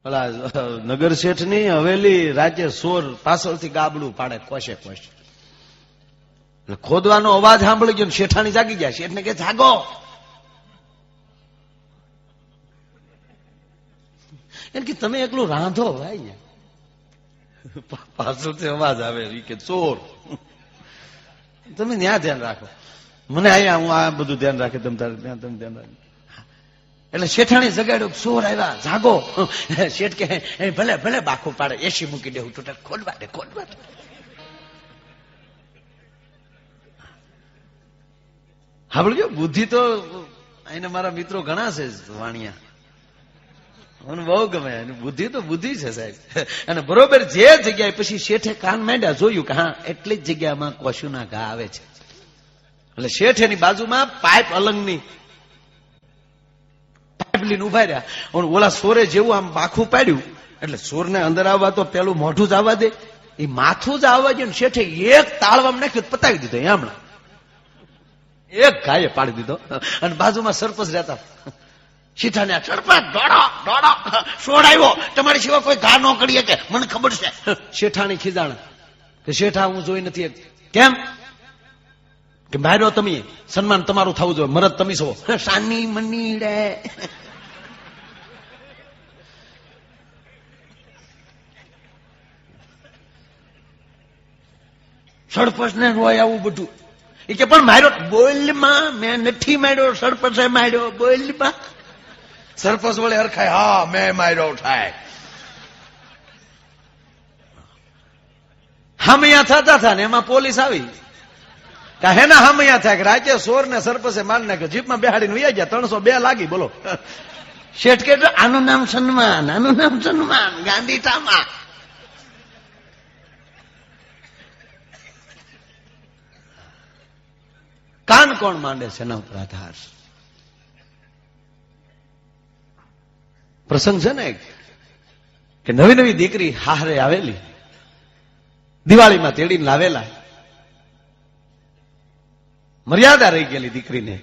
ઓલા નગર શેઠ ની હવેલી રાજ્ય સોર પાછળથી ગાબડું પાડે કોશે કોશ. એટલે ખોદવાનો અવાજ સાંભળી ગયો, શેઠાણી જાગી ગયા. શેઠને કે જાગો. એમ કે તમે એકલું રાંધો ભાઈ. પાછળથી અવાજ આવે કે ચોર. તમે ત્યાં ધ્યાન રાખો, મને અહીંયા હું આ બધું ધ્યાન રાખે, તમે ત્યાં તમે ધ્યાન રાખો. એટલે શેઠાણી જગાડ્યો, ચોર આવ્યા, જાગો. શેઠ કે ભલે ભલે બાખું પાડે, એસી મૂકી દેવું તો ખોલવા દે ખોલવા દે. સાંભળજો, બુદ્ધિ તો અહીંયા મારા મિત્રો ઘણા છે વાણિયા, મને બહુ ગમે. બુદ્ધિ તો બુદ્ધિ છે સાહેબ. અને બરોબર જે જગ્યાએ પછી શેઠે કાન માંડ્યા, જોયું કે હા એટલી જ જગ્યામાં કોશુના ઘા આવે છે. એટલે શેઠ એની બાજુમાં પાઇપ અલંગની પાઇપ લઈને ઉભા રહ્યા. ઓલા સોરે જેવું આમ બાખું પાડ્યું એટલે સોરને અંદર આવવા તો પેલું મોઢું જ આવવા દે, એ માથું જ આવવા દે. શેઠે એક તાળવામાં નાખ્યું, પતાવી દીધો. હમણાં એક ગાયે પાડી દીધો. અને બાજુમાં સરપંચ રહેતા. શેઠાને સરપંચ દોડો દોડો, સોડાવ્યો, તમારી સિવાય કોઈ ઘા ન કરીએ કે મને ખબર છે. શેઠાણી ખીજાણ કે શેઠા હું જોઈ નથી. કેમ કે માર્યો તમે, સન્માન તમારું થવું જોઈએ, મરદ તમે છો. સાની મની રે. સરપંચ ને રોય આવું બધું. એ કે પણ માર્યો, બોલમાં મેં નથી માર્યો, સરપંચે માર્યો, બોલમાં. સરપંચ વળે હરખાય, હા મેં માર્યો થાય. હામૈયા થતા હતા ને એમાં પોલીસ આવી. હેના હામૈયા થાય કે રાજ્ય સોર ને સરપંચે મારી નાખ્યો, જીપમાં બેહાડીને વૈયા ગયા. 302 લાગી. બોલો. શેઠ કે આનું નામ સન્માન, આનું નામ સન્માન. ગાંધી ટામા. કાન કોણ માંડે છે એના ઉપર આધાર. પ્રસંગ છે ને કે નવી નવી દીકરી હારે આવેલી, દિવાળીમાં તેડીને લાવેલા. મર્યાદા રહી ગયેલી દીકરીને.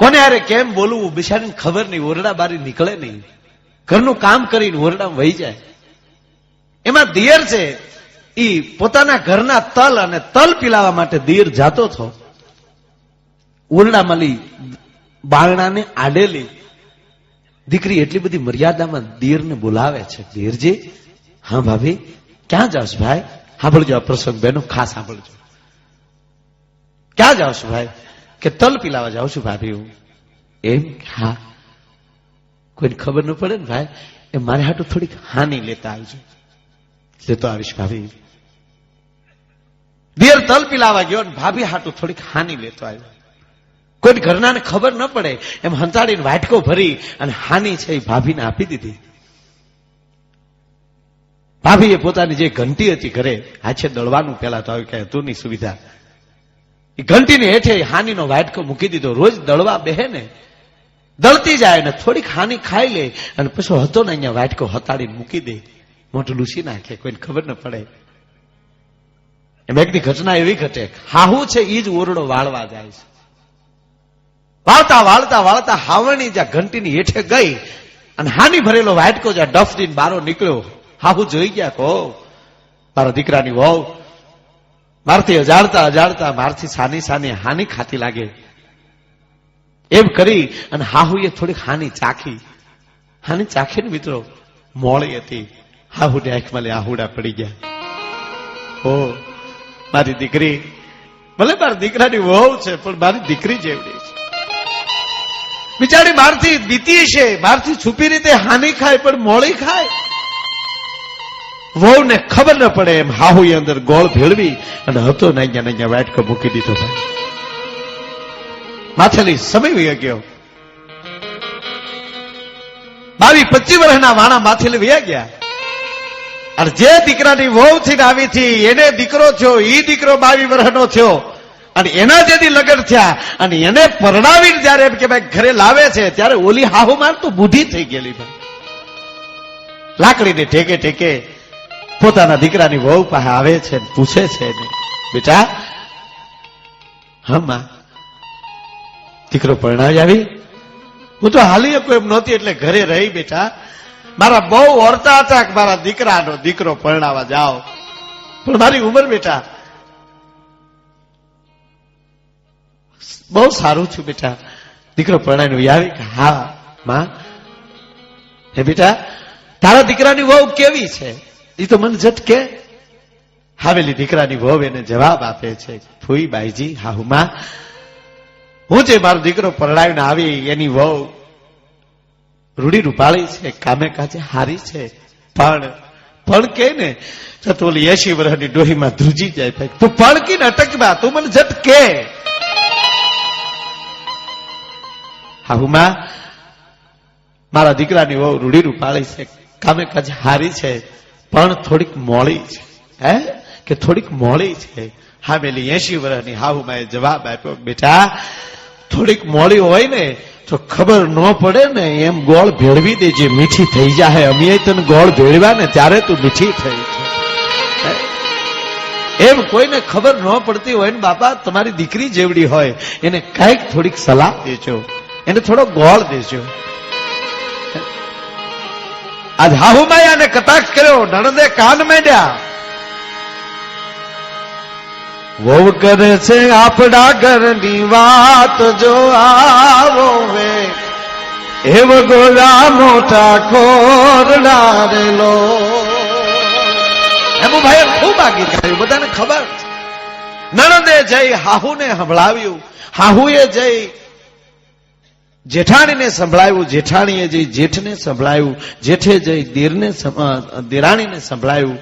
કોને હારે કેમ બોલવું બિચારીને ખબર નહીં. ઓરડા બારી નીકળે નહીં, ઘરનું કામ કરીને ઓરડામાં વહી જાય. એમાં દિયર છે, ઈ પોતાના ઘરના તલ અને તલ પીલાવા માટે દિયર જાતો હતો. ઓરડામાં બારણાને આડેલી દીકરી એટલી બધી મર્યાદામાં દિયરને બોલાવે છે. દિયરજી. હા ભાભી. ક્યાં જાવ છો ભાઈ? સાંભળજો આ પ્રસંગ બેનો, ખાસ સાંભળજો. ક્યાં જાવ છો ભાઈ? કે તલ પીલાવા જાઉં છું ભાભી હું. એમ? હા. કોઈને ખબર ન પડે ને ભાઈ, એ મારે હાટું થોડીક હાની લેતા આવજો. લેતો આવીશ ભાભી. દિયર તલ પીલાવા ગયો, ભાભી હાટું થોડીક હાની લેતો આવ્યો. કોઈ ઘરનાને ખબર ન પડે એમ હંતાડીને વાટકો ભરી અને હાની છે એ ભાભીને આપી દીધી. ભાભીએ પોતાની જે ઘંટી હતી ઘરે, હાથે દળવાનું પેલા તો આવી કઈ હતું નહીં સુવિધા, એ ઘંટીની હેઠે હાનીનો વાટકો મૂકી દીધો. રોજ દળવા બેહે ને, દળતી જાય ને થોડીક હાની ખાઈ લે અને પછી હતો ને અહીંયા વાટકો હતાડીને મૂકી દે, મોટું લૂસી નાખે, કોઈને ખબર ન પડે. એમ એકની ઘટના એવી ઘટે, હાહુ છે એ જ ઓરડો વાળવા જાય છે. વાળતા વાળતા વાળતા હાવણી જ્યાં ઘંટીની હેઠે ગઈ અને હાની ભરેલો વાટકો જ્યાં ડફ દઈને બારો નીકળ્યો. હાહુ જોઈ ગયા, કહો મારા દીકરાની વહુ મારથી અજાડતા અજાડતા મારથી સાની સાની હાની ખાતી લાગે. એમ કરી અને હાહુએ થોડીક હાની ચાખી. હાની ચાખીને મિત્રો મોળી હતી. હાહુને આંખમાં આહુડા પડી ગયા. ઓ મારી દીકરી, ભલે મારા દીકરાની વહુ છે પણ મારી દીકરી જેવડી છે. બિચારી મારથી બીતી છે, મારથી છુપી રીતે હાની ખાય પણ મોળી ખાય. વહુ ને ખબર ન પડે એમ હાહુએ અંદર ગોળ ભેળવી અને હતો ને અહીંયા વાટકો મૂકી દીધો. માથેલી સમય વહી ગયો. 22-25 વર્ષના વાણા માથેલી વહી ગયા. અને જે દીકરાની વહુ થઈને આવી હતી એને દીકરો થયો, એ દીકરો 22 વર્ષનો થયો. અને એના જેથી લગ્ન થયા અને એને પરણાવીને જયારે એમ કે ભાઈ ઘરે લાવે છે ત્યારે ઓલી હાહુ માર તો બુઢી થઈ ગયેલી. લાકડીને ટેકે ટેકે પોતાના દીકરાની વહુ પાસે આવે છે, પૂછે છે, બેટા હા દીકરો પરણાવી આવી? હું તો હાલી શકું એમ નહોતી એટલે ઘરે રહી બેટા, મારા બહુ ઓરતા હતા કે મારા દીકરાનો દીકરો પરણાવા જાઓ, પણ મારી ઉંમર બેટા બહુ સારું છું બેટા, દીકરો પરણાઈને આવી કે હા માં. હે બેટા તારા દીકરાની વહુ કેવી છે એ તો મને જટ કે. હાવેલી દીકરાની વહુ એને જવાબ આપે છે, ફૂઈ બાઈજી હાહુમાં, હું જે મારો દીકરો પરણાવીને આવી એની વહુ રૂડી રૂપાળી છે, કામે કાજે હારી છે, પણ કે ને તો ઓલી 80 વર્ષની ડોહીમાં ધ્રુજી જાય. ભાઈ તું પણ કી ને અટકમાં, તું મને જટ કે. હાહુમાં મારા દીકરાની વહુ રૂડી રૂપાળી છે, કામે કાજે હારી છે, પણ થોડીક મોળી છે. હે કે થોડીક મોળી છે. હા પેલી 80 વર્ષની હાહુમાએ જવાબ આપ્યો, બેટા થોડીક મોળી હોય ને તો ખબર ન પડે ને એમ ગોળ ભેળવી દેજે, મીઠી થઈ જાય. અમે તને ગોળ ભેળવ્યા ને ત્યારે તું મીઠી થઈ છે. એમ કોઈને ખબર ન પડતી હોય ને બાપા તમારી દીકરી જેવડી હોય એને કઈક થોડીક સલાહ દેજો, એને થોડો ગોળ દેજો. આજ હાહુમાયાને કટાક્ષ કર્યો, નણંદે કાન માંડ્યા. વહુ કરે છે આપડા ઘરની વાત જો આવો વે, એવ ગોળા મોટા ખોરડા રેલો. એમ ભાઈ ખૂબ આગી કર્યું, બધાને ખબર છે. નણંદે જઈ હાહુને સંભળાવ્યું, હાહુએ જઈ જેઠાણીને સંભળાવ્યું, જેઠાણીએ જઈ જેઠને સંભળાવ્યું, જેઠે જઈ દેરાણીને સંભળાવ્યું,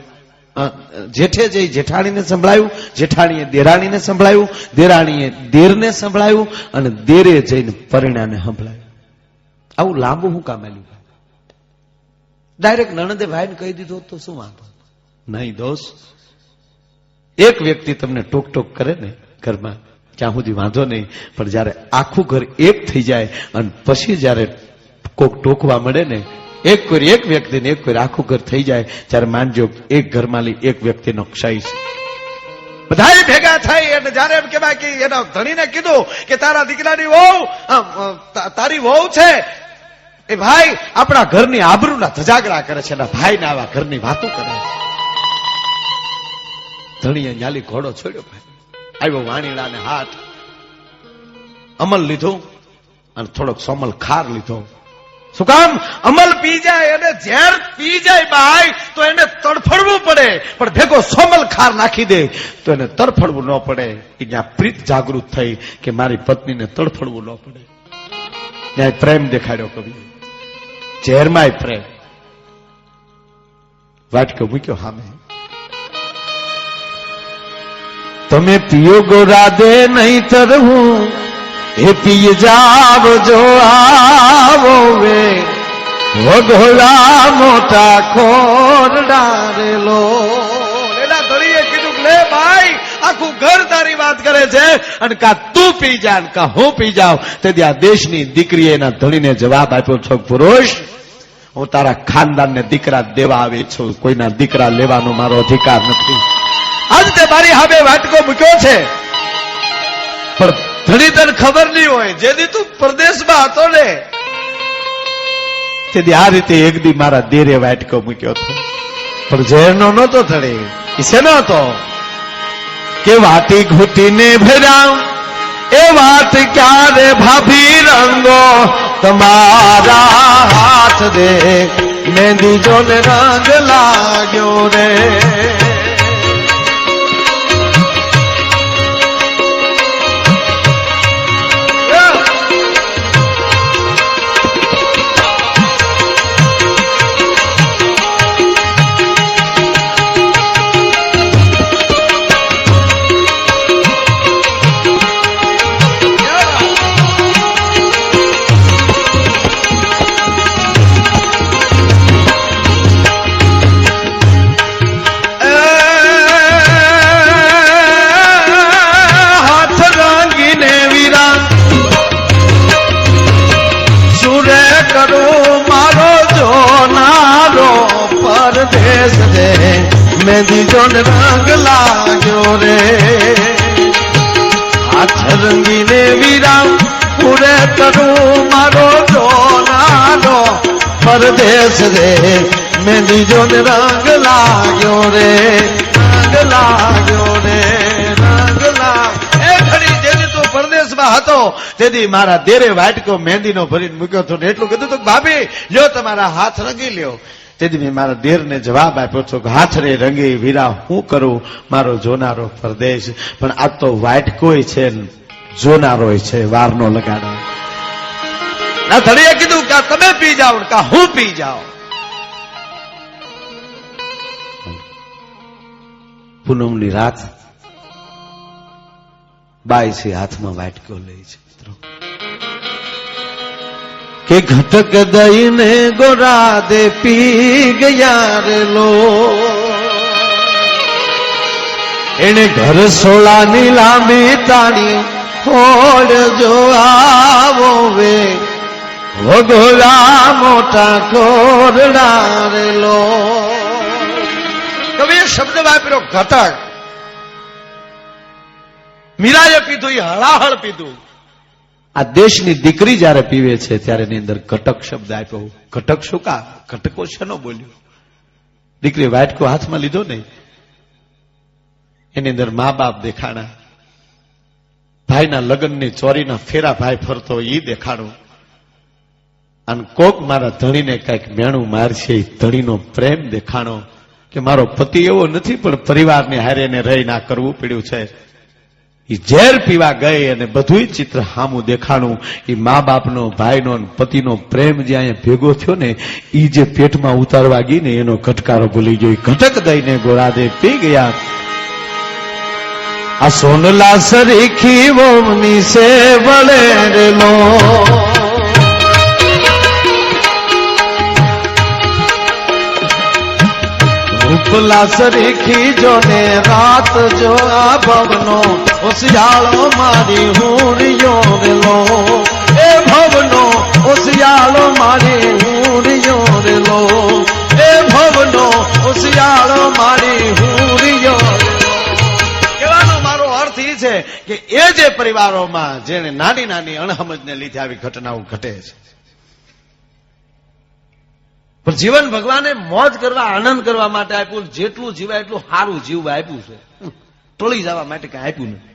જેઠે જઈ જેઠાણીને સંભળાવ્યું, જેઠાણીએ દેરાણીને સંભળાવ્યું, દેરાણીએ દેરને સંભળાવ્યું, અને દેરે જઈને પરિણાને સંભળાવ્યું. આવું લાંબુ હું કામ આલ્યું? ડાયરેક્ટ નણંદે ભાઈને કહી દીધું તો શું વાંધો? નહીં દોસ્ત, એક વ્યક્તિ તમને ટોક ટોક કરે ને ઘરમાં ત્યાં સુધી વાંધો નહીં, પણ જયારે આખું ઘર એક થઈ જાય અને પછી જયારે કોક ટોકવા મળે ને, એક કોઈ એક વ્યક્તિ ને એક કોઈ આખું ઘર થઈ જાય, ત્યારે માનજો એક ઘરમાં એક વ્યક્તિનો ક્ષય છે. બધા ભેગા થઈ અને જયારે એમ કહેવાય કે એના ધણીને કીધું કે તારા દીકરાની વહુ તારી વહુ છે એ ભાઈ આપણા ઘરની આબરૂના ધજાગરા કરે છે, એના ભાઈને આવા ઘરની વાતો કરે છે. ધણીએ ન્યાલી ઘોડો છોડ્યો, ભાઈ આવ્યો વાણીડાને હાથ, અમલ લીધું અને થોડોક સોમલ ખાર લીધો. શું કામ? અમલ પી જાય અને ઝેર પી જાય ભાઈ તો એને તડફડવું પડે, પણ ભેગો સોમલ ખાર નાખી દે તો એને તડફડવું ન પડે. એ જ્યાં પ્રીત જાગૃત થઈ કે મારી પત્નીને તડફડવું ન પડે, ત્યાં પ્રેમ દેખાડ્યો કવિ. ઝેરમાંય પ્રેમ. વાટકો મૂક્યો સામે, તમે પીઓ ગોરા દે નહીં તરવું એ પી જાવ જો આવો વે, વઘોડા મોટા ખોરડા રેલો. એના ધણીએ કીધું લે ભાઈ આખું ઘર તારી વાત કરે છે અને કા તું પી જા ને કા હું પી જાઉં. તેથી આ દેશની દીકરીએ એના ધણીને જવાબ આપ્યો, છો પુરુષ હું તારા ખાનદાનને દીકરા દેવા આવી છું, કોઈના દીકરા લેવાનો મારો અધિકાર નથી. આજ તે મારી સામે વાટકો મૂક્યો છે, પણ ધણી તને ખબર નહીં હોય, જેથી તું પરદેશમાં હતો ને તેથી આ રીતે એક દી મારા દેરે વાટકો મૂક્યો હતો, પણ ઝેરનો નહોતો ધણી. એ શેનો હતો કે વાટી ઘૂટીને ભર્યા એ વાત ક્યારે ભાભી રંગો તમારા હાથ દે, મહેંદી જોને રંગ લાગ્યો રે. મહેંદી જોન રંગ લાગ્યો રે, હાથ રંગીને વિરામ પૂરે કરું મારો જોનારો પરદેશ રે મહેંદી જો ને રંગ લાગ્યો રે રંગ લાગ્યો રે રંગ લાગ્યો. એ ઘડી જેથી તું પરદેશમાં હતો તેથી મારા દેરે વાટકો મહેંદીનો ભરીને મૂક્યો હતો ને એટલું કીધું હતું કે ભાભી લ્યો તમારા હાથ રંગી લ્યો. તેથી મેં મારા દેરને જવાબ આપ્યો છો કે હાથ રે રંગી વીરા હું કરું મારો જોનારો પરદેશ. પણ આ તો વાટકોય છે જોનારોય છે વાર નો લગાડો. ના ધડીએ કીધું કે તમે પી જાઓ કા હું પી જાઉં. પૂનમની રાત બાઈ છે હાથમાં વાટકો લે છે મિત્રો કે ઘટક દઈને ગોરા દે પી ગયા રે લો. એને ઘર સોળાની લાંબી તાળી ફોડ જો આવો વે વગોલા મોટા કોરડા રે લો. કવિએ શબ્દ વાપર્યો ઘટક. મીરાએ પીધું એ હળાહળ પીધું. આ દેશની દીકરી જયારે પીવે છે ત્યારે એની અંદર ઘટક શબ્દ આપ્યો. ઘટક શું કા ઘટકો શેનો બોલ્યો. દીકરી વાટકો હાથમાં લીધો ને એની અંદર મા બાપ દેખાણા. ભાઈના લગ્નની ચોરીના ફેરા ભાઈ ફરતો એ દેખાડો. અને કોક મારા ધણીને કઈક મેણું મારશે એ ધણીનો પ્રેમ દેખાણો કે મારો પતિ એવો નથી પણ પરિવારને હારે એને રહી ના કરવું પડ્યું છે. એ ઝેર પીવા ગઈ અને બધું ચિત્ર સામું દેખાણું. એ મા બાપનો ભાઈનો પતિનો પ્રેમ જે અહીંયા ભેગો થયો ને એ જે પેટમાં ઉતારવા ગઈ ને એનો ઘટકારો ભૂલી ગયો. ઘટક દઈને ગોળાદે પી ગયા. આ સોનલા સરીખી વોમની સે વળે રેલો. ઉપલા સરીખી જો ને રાત જો આ ભવનો ઓસિયાળો મારી હુરિયો રેલો. એ ભવનો ઓસિયાળો મારી હુરિયો રેલો. એ ભવનો ઓસિયાળો મારી હુરિયો. કહેવાનો મારો અર્થ એ છે કે એ જે પરિવારોમાં જેને નાની નાની અણહમજને લીધે આવી ઘટનાઓ ઘટે છે પણ જીવન ભગવાને મોજ કરવા આનંદ કરવા માટે આપ્યું. જેટલું જીવાય એટલું સારું જીવવા આપ્યું છે. ટોળી જવા માટે કઈ આપ્યું નથી.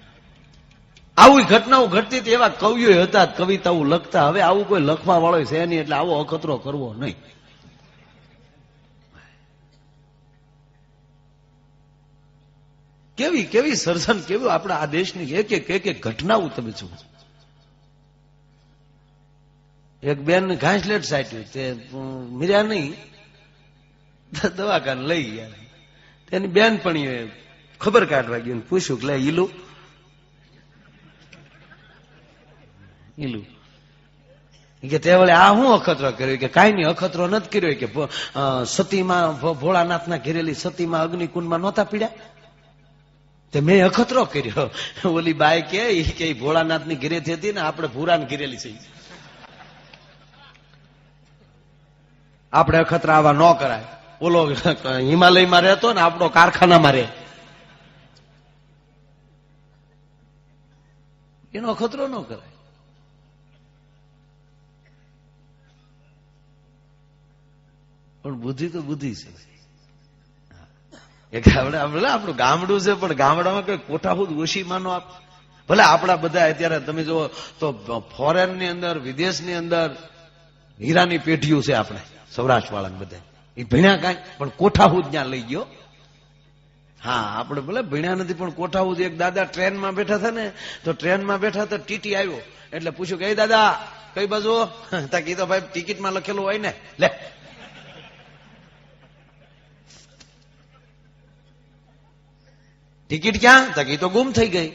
આવી ઘટનાઓ ઘટતી હતી એવા કવિઓ હતા કવિતાઓ લખતા. હવે આવું કોઈ લખવા વાળો છે નહીં એટલે આવો અખતરો કરવો નહીં. કેવી કેવી સર્જન કેવું આપણા આ દેશની એક એક ઘટનાઓ તમે જુઓ. એક બેન ઘાસલેટ સાટ્યું તે મીર્યા નહીં દવાખાને લઈ ગયા. તેની બેન પણ ખબર કાઢવા ગયું પૂછ્યું કે લે ઈલું કે તે વળે આ હું અખતરો કર્યો કે કાંઈ નહીં અખતરો નથી કર્યો કે સતીમાં ભોળાનાથના ઘેરેલી સતીમાં અગ્નિકુંડમાં નહોતા પીડ્યા તે મેં અખતરો કર્યો. ઓલી બાઈ કે ભોળાનાથની ઘેરેથી હતી ને આપણે ભૂરાને ઘેરેલી છે. આપણે અખતરા આવા ન કરાય. ઓલો હિમાલયમાં રહેતો ને આપણો કારખાનામાં રહે એનો અખતરો ન કરાય. પણ બુદ્ધિ તો બુદ્ધિ છે. આપણું ગામડું છે પણ ગામડામાં કઈ કોઠાહૂદ ઓછી માનો આપ. ભલે આપણા બધા અત્યારે તમે જુઓ તો ફોરેન ની અંદર વિદેશની અંદર હીરાની પેઢીઓ છે આપણે સૌરાષ્ટ્ર વાળા બધા. એ ભણ્યા કાંઈ પણ કોઠાહૂદ ત્યાં લઈ ગયો. હા આપણે ભલે ભણ્યા નથી પણ કોઠાહૂદ. એક દાદા ટ્રેનમાં બેઠા હતા ને તો ટ્રેનમાં બેઠા તો ટીટી આવ્યો એટલે પૂછ્યું કે દાદા કઈ બાજુ તા કીધો ભાઈ ટિકિટમાં લખેલું હોય ને લે. ટિકિટ ક્યાં તક એ તો ગુમ થઈ ગઈ.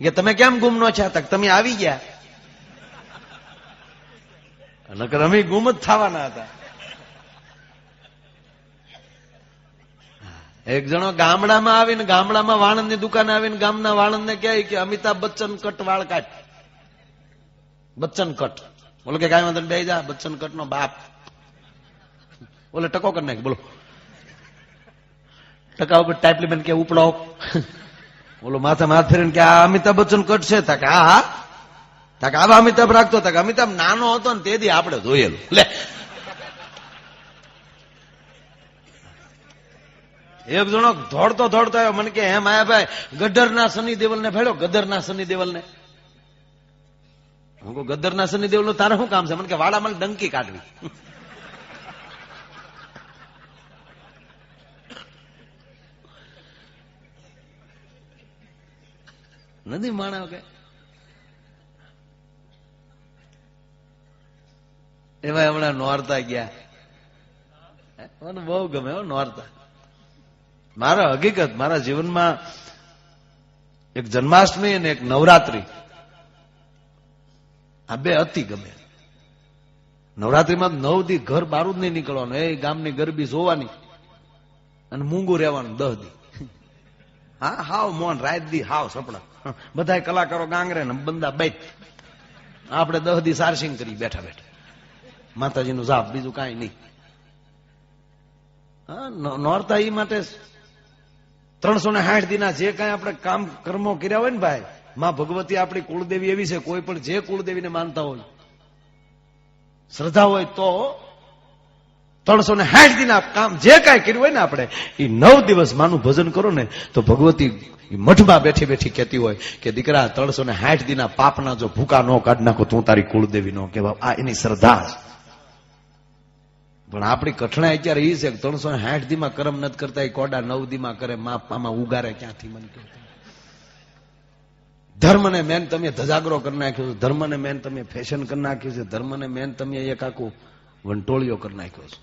કે તમે કેમ ગુમ નો છો તક તમે આવી ગયા. નકર અમે ગુમ જ થવાના હતા. એક જણો ગામડામાં આવીને ગામડામાં વાણંદ ની દુકાને આવીને ગામના વાણંદ ને કહે કે અમિતાભ બચ્ચન કટ વાળ કાઢ. બચ્ચન કટ બોલો કે કાંઈ વાંધો બે જા બચ્ચન કટ નો બાપ. બોલે ટકો કરી નાખ બોલો. ટકા ઉપર ટાઈપલી બેન કે ઉપડો. બોલો માથા હાથ ફેરીને કે આ અમિતાભ બચ્ચન કટ છે તક હા તક આવા અમિતાભ રાખતો તક અમિતાભ નાનો હતો ને તેથી આપણે જોયેલું લે. એક જણો દોડતો આવ્યો, મને કે હે માયાભાઈ ગદ્દરના સની દેવલ ને ફેડ્યો, ગદ્દરના સની દેવલ ને. હું કહું ગદ્દરના સની દેવલ નું તારે શું કામ છે? મને કે વાળા મને ડંકી કાઢવી. નથી માણો કે એમાં હમણાં નોરતા ગયા, મને બહુ ગમે નોરતા. મારા હકીકત મારા જીવનમાં એક જન્માષ્ટમી અને એક નવરાત્રી, આ બે અતિ ગમે. નવરાત્રીમાં 9 દી ઘર બારું જ નહીં નીકળવાનું, એ ગામની ગરબી જોવાની અને મૂંગું રહેવાનું 10 દી. હા હાવ મોન, રાત દી હાવ સપડા, બધા કલાકારો ગાંગરે ને બંદા બેઠ, આપણે 10 દી સારસિંગ કરી બેઠા બેઠા માતાજીનું જાપ, બીજું કાંઈ નહીં. હા નોરતા ઈ માટે 360 દીના જે કાંઈ આપણે કામ કર્મો કર્યા હોય ને ભાઈ, માં ભગવતી આપણી કુળદેવી એવી છે, કોઈ પણ જે કુળદેવીને માનતા હોય, શ્રદ્ધા હોય તો 360 દીના કામ જે કાંઈ કર્યું હોય ને આપણે, એ 9 દિવસ માનું ભજન કરો ને તો ભગવતી મઠમાં બેઠી બેઠી કહેતી હોય કે દીકરા 360 દીના પાપના જો ભૂકા ન કાઢ નાખો તું તારી કુળદેવી નો કહેવાય. આ એની શ્રદ્ધા છે. પણ આપણી કઠણાઈ અત્યારે એ છે કે 360 દીમાં કર્મ નથી કરતા, એ કોડા 9 દીમાં કરે. આમાં ઉગારે ક્યાંથી? મને કહે ધર્મને મેન તમે ધજાગરો કરી નાખ્યો છે, ધર્મને મેન તમે ફેશન કરી નાખ્યું છે, ધર્મને મેન તમે એક આખું વંટોળિયો કરી નાખ્યો છે.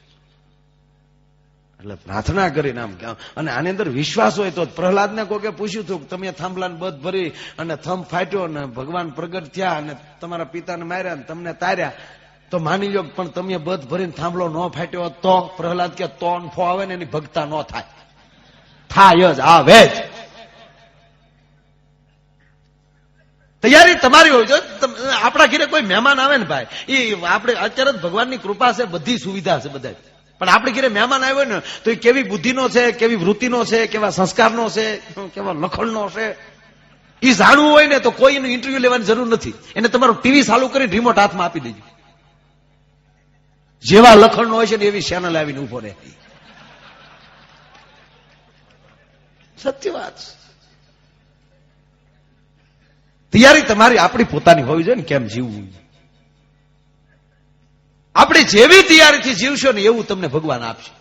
એટલે પ્રાર્થના કરીને આમ, અને આની અંદર વિશ્વાસ હોય તો. પ્રહલાદને કોકે પૂછ્યું હતું કે તમે થાંભલાને બધ ભરી અને થંભ ફાટ્યો અને ભગવાન પ્રગટ થયા અને તમારા પિતાને માર્યા અને તમને તાર્યા, તો માની લો પણ તમે બધ ભરીને થાંભલો ન ફાટ્યો તો? પ્રહલાદ કે તો ફો આવે ને એની ભક્તા ન થાય. થાય જ, આવે જ. તૈયારી તમારી હોય છે. આપણા ઘરે કોઈ મહેમાન આવે ને ભાઈ, એ આપણે અત્યારે જ ભગવાનની કૃપા છે, બધી સુવિધા છે બધા, પણ આપણે ઘરે મહેમાન આવ્યો ને તો એ કેવી બુદ્ધિનો છે, કેવી વૃત્તિનો છે, કેવા સંસ્કારનો છે, કેવા લખણનો છે, એ જાણવું હોય ને તો કોઈનું ઇન્ટરવ્યુ લેવાની જરૂર નથી. એને તમારું ટીવી ચાલુ કરીને રિમોટ હાથમાં આપી દેજો. જેવા લખણનો હોય છે ને એવી ચેનલ આવીને ઉભો રહે. સત્ય વાત. તૈયારી તમારી આપણી પોતાની હોવી જોઈએ ને, કેમ જીવવું. આપણે જેવી તૈયારીથી જીવશો ને એવું તમને ભગવાન આપશે.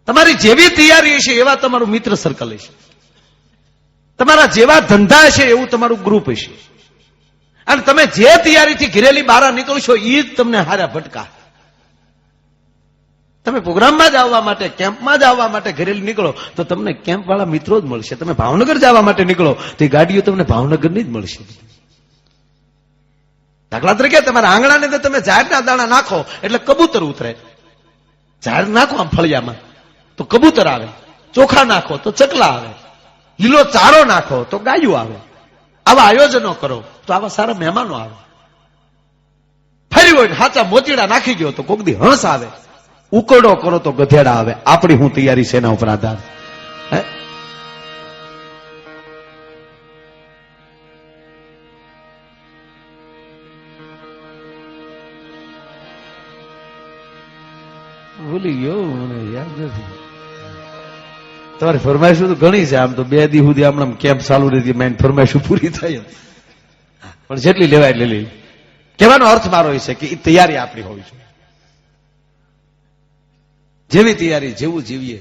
તમારી જેવી તૈયારી હશે એવા તમારું મિત્ર સર્કલ હશે, તમારા જેવા ધંધા હશે એવું તમારું ગ્રુપ હશે, અને તમે જે તૈયારીથી ઘિરેલી બહાર નીકળશો એ જ તમને હારા ભટકા. તમે પ્રોગ્રામમાં જ આવવા માટે, કેમ્પમાં જ આવવા માટે ઘરેલી નીકળો તો તમને કેમ્પ વાળા મિત્રો જ મળશે. તમે ભાવનગર જવા માટે નીકળો તો એ ગાડીઓ તમને ભાવનગરની જ મળશે. દાખલા તરીકે તમારા આંગણાની અંદર તમે ઝાડના દાણા નાખો એટલે કબૂતર ઉતરે. ઝાડ નાખો આમ ફળિયામાં તો કબૂતર આવે, ચોખા નાખો તો ચકલા આવે, લીલો ચારો નાખો તો ગાયું આવે. આવા આયોજનો કરો તો આવા સારા મહેમાનો આવે. ફરી હોય હાચા મોતીડા નાખી ગયો તો કોક દી હંસ આવે, ઉકરડો કરો તો ગધેડા આવે. આપણી હું તૈયારી છે એના ઉપર આધાર. ભૂલી ગયો, મને યાદ નથી. તમારી ફરમાઈશું તો ઘણી છે. આમ તો 2 દી સુધી હમણાં કેમ્પ ચાલુ રહી, મેન ફરમાઈશું પૂરી થાય, પણ જેટલી લેવાય એટલી લઈ. કહેવાનો અર્થ મારો એ છે કે એ તૈયારી આપણી હોવી જોઈએ. જેવી તૈયારી, જેવું જીવીએ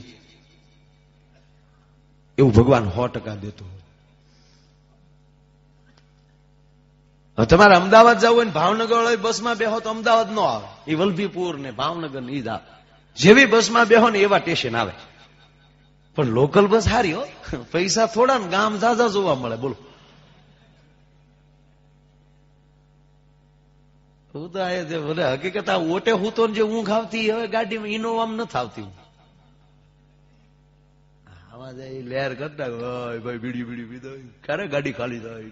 એવું ભગવાન 100% દેતો હોય. તમારે અમદાવાદ જવું હોય ને ભાવનગર વાળી બસમાં બેહો તો અમદાવાદ નો આવે, એ વલભીપુર ને ભાવનગર ને ઈ જ આવે. જેવી બસમાં બેહો ને એવા સ્ટેશન આવે. પણ લોકલ બસ હારી હો, પૈસા થોડા ને ગામ ઝાઝા જોવા મળે. બોલો, હું તો ભલે હકીકત આ ઓટે હું તો જે ઊંઘ આવતી હવે ગાડીમાં ઇનોવામાં નથી આવતી. આવા જાય લહેર કરતા ભાઈ બીડી બીડી પીધા ક્યારે ગાડી ખાલી થાય.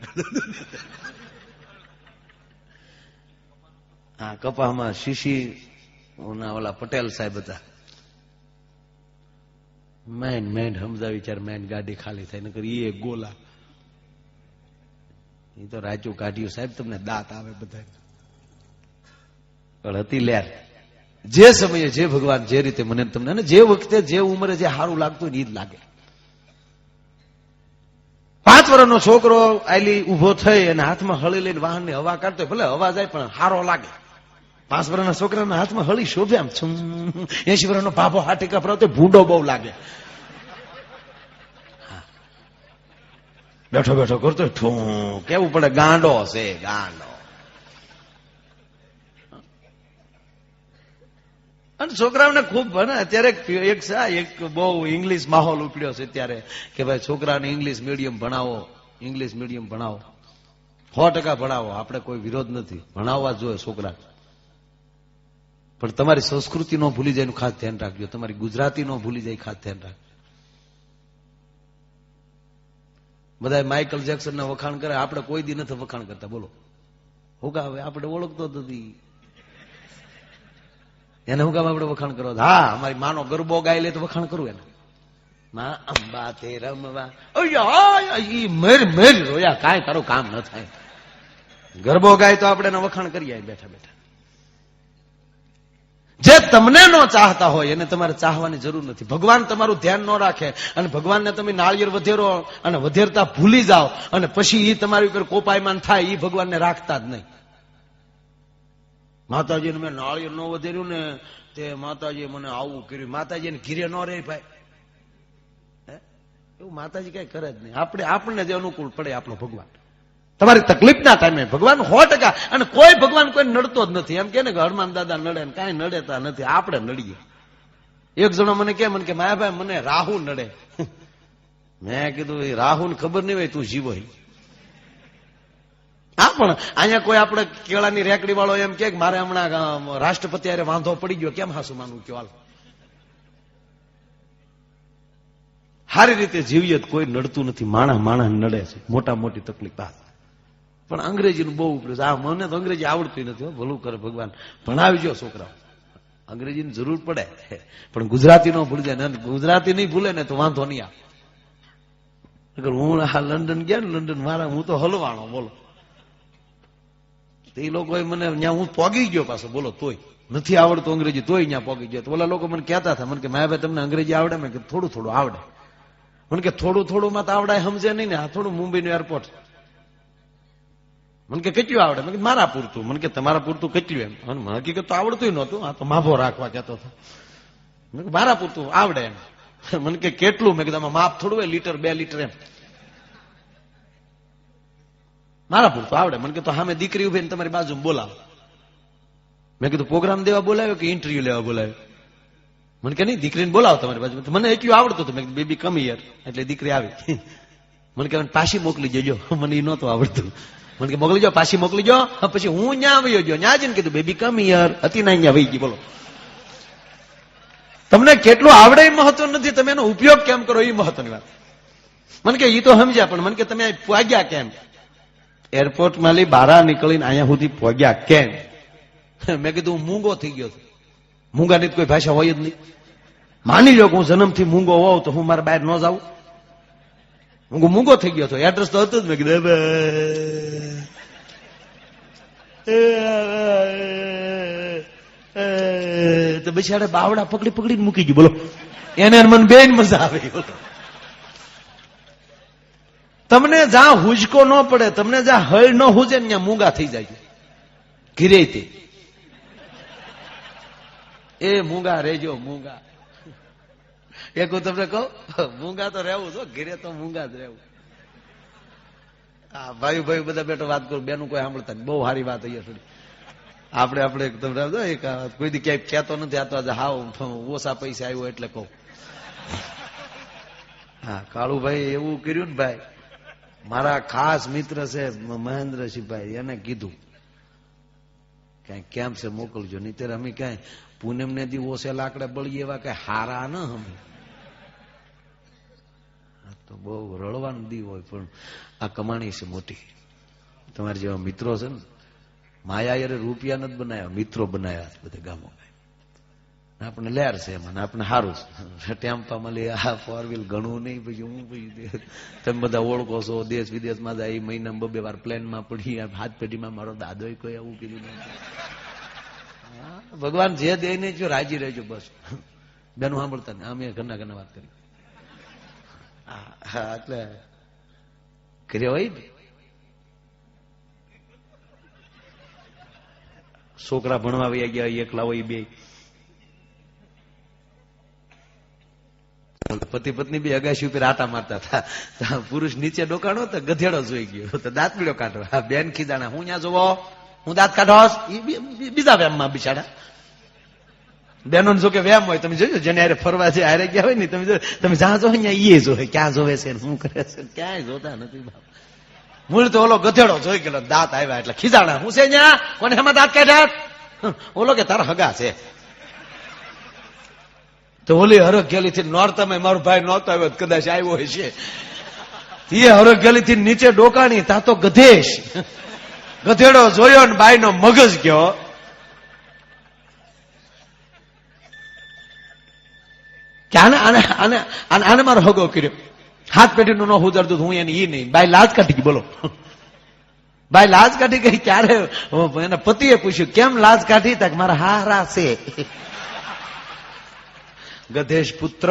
હા, કપામાં શીશી ના ઓલા પટેલ સાહેબ હતા, મેન સમજાવી ચાર મેન ગાડી ખાલી થાય નકર એ ગોલા. એ તો રાચું કાઢ્યું સાહેબ, તમને દાંત આવે બધા. પણ હતી લહેર. જે સમયે જે ભગવાન જે રીતે મને તમને, અને જે વખતે જે ઉંમરે જે સારું લાગતું હોય એ જ લાગે. 5 વર્ષનો છોકરો આયલી ઉભો થઈ અને હાથમાં હળી લઈને વાહનની હવા કાઢતો, ભલે હવા જાય પણ સારો લાગે. 5 વર્ષના છોકરાના હાથમાં હળી શોભે આમ. 80 વર્ષનો ભાભો હાથી કપડાવતો ભૂંડો બહુ લાગે. બેઠો બેઠો કરતો ઠું કેવું પડે, ગાંડો છે ગાંડો. અને છોકરાઓને ખૂબ ભણે. અત્યારે એક બહુ ઇંગ્લિશ માહોલ ઉપડ્યો છે અત્યારે કે ભાઈ છોકરાને ઇંગ્લિશ મીડિયમ ભણાવો, ઇંગ્લિશ મીડિયમ ભણાવો. 100% ભણાવો, આપણે કોઈ વિરોધ નથી, ભણાવવા જોઈએ છોકરા. પણ તમારી સંસ્કૃતિ નો ભૂલી જાય એનું ખાસ ધ્યાન રાખજો. તમારી ગુજરાતી નો ભૂલી જાય ખાસ ધ્યાન રાખજો. બધા માઇકલ જેક્સન ના વખાણ કરે, આપણે કોઈ દી નથી વખાણ કરતા. બોલો હું કામ આપણે ઓળખતો નથી એને, હું કામ આપણે વખાણ કરો? હા, અમારી માનો ગરબો ગાય લે તો વખાણ કરવું એને. માં અંબા તે રમવા મેર મેર રોયા, કાંઈ તારું કામ ન થાય. ગરબો ગાય તો આપણે એના વખાણ કરીએ બેઠા બેઠા. જે તમને ન ચાહતા હોય એને તમારે ચાહવાની જરૂર નથી. ભગવાન તમારું ધ્યાન ન રાખે અને ભગવાનને તમે નાળિયેર વધેરો અને વધેરતા ભૂલી જાઓ અને પછી એ તમારી ઉપર કોપાયમાન થાય, એ ભગવાનને રાખતા જ નહીં. માતાજીને મેં નાળિયેર ન વધેર્યું ને તે માતાજીએ મને આવું કર્યું. માતાજીને ઘીરે ન રહે ભાઈ, એવું માતાજી કઈ કરે જ નહીં. આપણને જે અનુકૂળ પડે આપણો ભગવાન. તમારી તકલીફના ટાઈમે ભગવાન 100%. અને કોઈ ભગવાન કોઈ નડતો જ નથી. એમ કે ને કે હનુમાન દાદા નડે ને કાંઈ નડેતા નથી, આપણે નડીએ. એક જણો મને કે માયાભાઈ મને રાહુ નડે. મેં કીધું એ રાહુ ને ખબર નહીં હોય, તું જીવો. હા, પણ અહીંયા કોઈ આપણે કેળાની રેકડી વાળો એમ કે મારે હમણાં રાષ્ટ્રપતિ અરે વાંધો પડી ગયો, કેમ હાસું માનવું? કયો હાલ, સારી રીતે જીવીએ કોઈ નડતું નથી. માણા નડે છે, મોટા મોટી તકલીફ. પણ અંગ્રેજીનું બહુ ઉપડ્યું છે. મને તો અંગ્રેજી આવડતું નથી. ભલું કરે ભગવાન, ભણાવીજો છોકરા. અંગ્રેજીની જરૂર પડે પણ ગુજરાતી નો ભૂલી જાય. ગુજરાતી નહીં ભૂલે ને તો વાંધો નહીં આવે. હું લંડન ગયા ને, લંડન મારા હું તો હલવાણો. બોલો એ લોકો મને ત્યાં હું પોગી ગયો પાછો. બોલો તોય નથી આવડતું અંગ્રેજી, તોય ત્યાં પોગી ગયો. ઓલા લોકો મને કહેતા હતા, મને કે માયાભાઈ તમને અંગ્રેજી આવડે? મેં કે થોડું થોડું આવડે. મને કે થોડું થોડું માં તો આવડાય, સમજે નહીં ને. આ થોડું મુંબઈનું એરપોર્ટ. મને કે કેટલું આવડે? મેં મારા પૂરતું. મને કે તમારા પૂરતું કેટલું? એમ હકીકત તો આવડતું નહોતું, આ તો માભો રાખવા કહેતો હતો. મેં કે મારા પૂરતું આવડે એમ. મને કે કેટલું? મેં કીધું માપ થોડું હોય, લીટર 2 લીટર એમ. મારા પૂરતું આવડે. મને કે તો સામે દીકરી ઉભી ને તમારી બાજુ બોલાવો. મેં કીધું પ્રોગ્રામ દેવા બોલાવ્યો કે ઇન્ટરવ્યુ લેવા બોલાવ્યો? મને કે નહીં, દીકરીને બોલાવો તમારી બાજુ. મને એટલું આવડતું હતું. મેં કીધું બેબી કમ હિયર. એટલે દીકરી આવી. મને કે પાછી મોકલી જજો. મને એ નહોતું આવડતું. મને કે મોકલી જાઓ, પાછી મોકલી જાઓ. પછી હું ત્યાં આવ્યો ગયો, ત્યાં જઈને કીધું બેબી કમ હિયર. હતી ના અહીંયા વહી ગઈ. બોલો તમને કેટલું આવડે એ મહત્વ નથી, તમે એનો ઉપયોગ કેમ કરો એ મહત્વની વાત. મને કે એ તો સમજ્યા, પણ મને કે તમે પહોંચ્યા કેમ? એરપોર્ટમાં લઈ બહાર નીકળીને અહીંયા સુધી પહોંચ્યા કેમ? મેં કીધું હું મૂંગો થઈ ગયો. મૂંગાની કોઈ ભાષા હોય જ નહીં. માની લો કે હું જન્મથી મૂંગો હોઉં તો હું મારા બહાર ન જાઉં? હું મૂંગો થઈ ગયો હતો. એડ્રેસ તો હતું જ. મેં કીધું તો બિચારે બાવડા પકડી પકડીને મૂકી ગયું. બોલો એને મને બેન મજા આવે. તમને જ્યાં હુજકો ન પડે, તમને જ્યાં હળ ન હુજે ને ત્યાં મૂંગા થઈ જાય. ઘીરે તે એ મૂંગા રહેજો, મૂંગા. એક હું તમને કહું, મૂંગા તો રહેવું છો, ઘીરે તો મૂંગા જ રહેવું. હા ભાઈ ભાઈ બધા બેઠો વાત કરું, બેનું કોઈ સાંભળતા નહીં. બહુ સારી વાત અહીંયા થોડી. આપણે તમને એક કોઈ દી ક્યાંય કહેતો નથી. આ તો આજે હાવ ઓછા પૈસા આવ્યો એટલે કહું. હા કાળુભાઈ એવું કર્યું ને ભાઈ. મારા ખાસ મિત્ર છે મહેન્દ્રસિંહભાઈ, એને કીધું કઈ કેમ છે મોકલજો, નહીં અમે કઈ પૂનમ ને દી ઓછે લાકડે બળીએ એવા કઈ હારા ન અમે. તો બહુ રળવાનું દી હોય, પણ આ કમાણી છે મોટી. તમારા જેવા મિત્રો છે ને, માયા રૂપિયા નથી બનાવ્યા, મિત્રો બનાવ્યા બધે ગામો. આપણે લેર છે એમાં, આપણે સારું છે. ટેમ્પા મળી આ 4 વ્હીલ ઘણું નહીં. પછી હું તમે બધા ઓળખો છો, દેશ વિદેશમાં જાય, મહિના 2 વાર પ્લેનમાં પડી, હાથ પેઢીમાં મારો દાદો કોઈ આવું કીધું. ભગવાન જે દે ને જો રાજી રહેજો બસ. બેનું સાંભળતા ને અમે ઘરના વાત કરી. હા એટલે કર્યો હોય ને છોકરા ભણવા વયા ગયા એકલા હોય બે પતિ પત્ની બી અગાશી ઉપર આટા મારતા હતા. પુરુષ નીચે ડોકાણો તો ગધેડો જોઈ ગયો તો દાંત પીડો કાઢવા. બેન ખીજાણા હું ત્યાં જોવો હું દાંત કાઢો બીજા વેમમાં બિચારા. બેનો જો કે વેમ હોય તમે જોજો જેને હારે ફરવા છે હારે ગયા હોય ને તમે જ્યાં જો અહીંયા એ જોવે ક્યાં જોવે છે શું કરે છે ક્યાંય જોતા નથી. મૂળ તો ઓલો ગધેડો જોઈ ગયેલો દાંત આવ્યા એટલે ખીજાણા હું છે ત્યાં કોને એમાં દાંત કાઢ્યા. ઓલો કે તારા હગા છે. તો ઓલી હરખ ગયેલી થી નોરતામાં મારો ભાઈ નહોતો આવ્યો કદાચ આવ્યો હશે. એ હરખ ગયેલી થી નીચે ડોકાણી તા તો ગધેશ. ગધેડો જોયો ને બાઈ નો મગજ ગયો. કે આને મારો હગો કર્યો. હાથ પેઢીનું ન ઉતરતું હું એને ઈ નહીં. બાઈ લાજ કાઢી ગઈ. બોલો બાઈ લાજ કાઢી ગઈ. ક્યારે એના પતિએ પૂછ્યું કેમ લાજ કાઢી તક મારા હારા છે. ગધેશ પુત્ર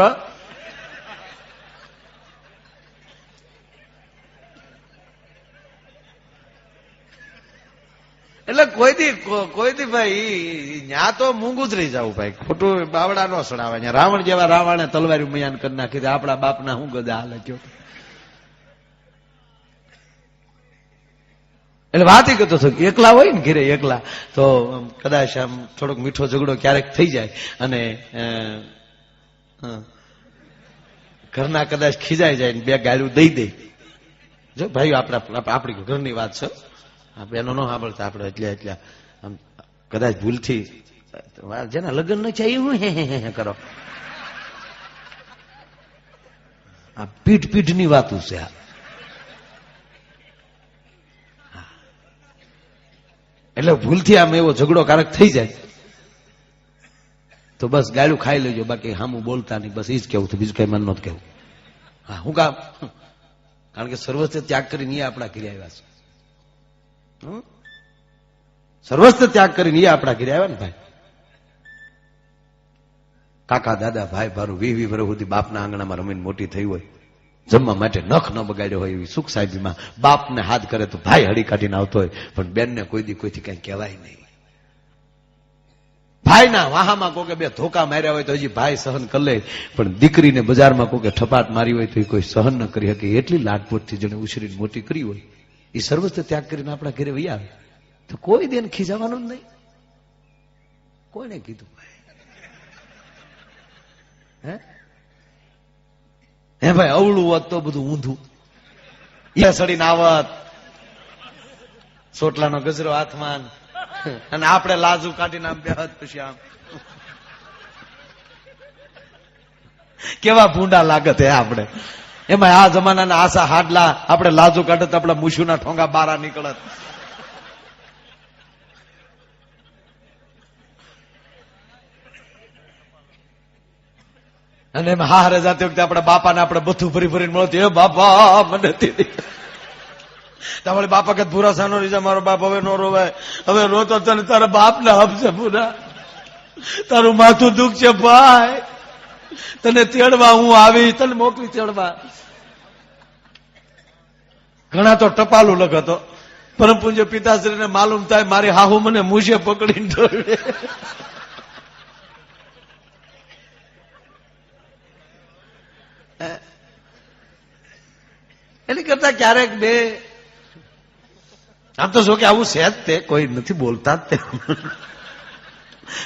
એટલે કોઈથી ભાઈ ન્યા તો મૂંગું જ રહી જવું ભાઈ. ખોટું બાવડા નો સડાવે. રાવણ જેવા રાવણે તલવારી મયાન કરી નાખી આપણા બાપના હું ગદા હાલે કયો. એટલે વાત એ કરતો હતો એકલા હોય ને ઘરે એકલા તો કદાચ આમ થોડોક મીઠો ઝઘડો ક્યારેક થઈ જાય અને ઘરના કદાચ ખીજાઈ જાય ને બે ગાળું દઈ દે. જો ભાઈ આપણી ઘરની વાત છે. બેનો ન સાંભળતા આપડે એટલે આમ કદાચ ભૂલથી જેના લગ્ન ન છે એવું હે કરો. આ પીઠ ની વાતું છે. એટલે ભૂલથી આમ એવો ઝઘડો કારક થઈ જાય તો બસ ગાળું ખાઈ લેજો. બાકી હામું બોલતા નહીં. બસ એ જ કેવું બીજું કઈ મન નતું કેવું. હા હું કામ કારણ કે સર્વસ્વ ત્યાગ કરીને એ આપણા ઘરે આવ્યા છે. સર્વસ્વ ત્યાગ કરીને એ આપણા ઘરે આવ્યા ને ભાઈ. કાકા દાદા ભાઈ ભારું 20 વર્ષ સુધી બાપના આંગણામાં રમીને મોટી થઈ હોય. જમવા માટે નખ ન બગાડ્યો હોય એવી સુખ સાહેબીમાં બાપને હાથ કરે તો ભાઈ હળી કાઢીને આવતો હોય. પણ બેનને કોઈથી કઈ કહેવાય નહીં. ભાઈના વાહામાં કોકે બે ધોકા માર્યા હોય તો હજી ભાઈ સહન કરી લે. પણ દીકરીને બજારમાં કોકે ઠપાટ મારી હોય તો એ કોઈ સહન ન કરી શકે. એટલી લાડપોટથી જેને ઉછરીને મોટી કરી હોય એ સર્વસ્વ ત્યાગ કરીને આપણા ઘરે વહી આવે તો કોઈ દેન ખીજાવાનું જ નહીં. કોઈને કીધું હે ભાઈ અવળું હોત તો બધું ઊંધું સડીને આવત. સોટલાનો ગજરો હાથમાં અને આપણે લાજુ કાઢીને આમ બેહત પછી આમ કેવા ભૂંડા લાગત હે આપણે. એમાં આ જમાનાના આશા હાડલા આપણે લાજુ કાઢત આપણા મૂછુના ઠોંગા બારા નીકળત. અને એમાં હારે જાતી વખતે આપણા બાપાને આપણે બધું ભરી ભરીને મળતું એ બાપા મને તમારે બાપા કે ભૂરા સાનો રીજા મારો બાપ હવે નો રોવાય. હવે રોતો તને તારા બાપ ના હપશે પૂરા. તારું માથું દુખ છે ભાઈ. તને તેડવા હું આવી તને મોકલી તેડવા. ઘણા તો ટપાલું લખતો. પરમ પૂજ્ય પિતાશ્રીને માલુમ થાય મારી હાહુ મને મૂછે પકડીને ઢોળે. એની કરતા ક્યારેક બે આમ તો જો કે આવું છે જ તે કોઈ નથી બોલતા જ તે.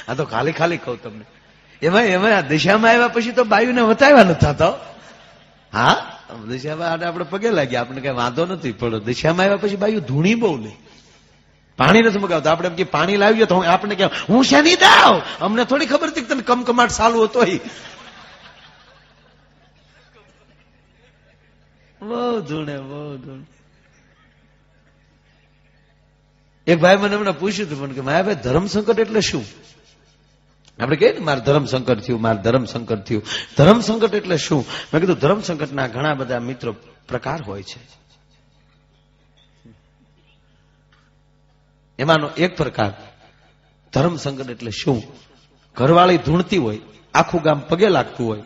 આ તો ખાલી કહું તમને. એમાં દિશામાં આવ્યા પછી તો બાયુને વતાવ્યા નથી થતા. હા દિશામાં આપણે પગે લાગ્યા આપણે કઈ વાંધો નથી. પણ દિશામાં આવ્યા પછી બાયુ ધૂણી બહુ લે. પાણી નથી મગાવતા. આપણે એમ કે પાણી લાવીએ તો આપણે કે હું શેની દાવ અમને થોડી ખબર હતી તને કમકમાટ ચાલુ હતો. બહુ ધૂણે. એક ભાઈ મને હમણાં પૂછ્યું હતું કે માયા ભાઈ ધર્મ સંકટ એટલે શું? આપણે કહીએ ને મારે ધર્મ સંકટ થયું. ધર્મ સંકટ એટલે શું? મેં કીધું ધર્મ સંકટના ઘણા બધા મિત્રો પ્રકાર હોય છે. એમાંનો એક પ્રકાર ધર્મ સંકટ એટલે શું? ઘરવાળી ધૂણતી હોય, આખું ગામ પગે લાગતું હોય,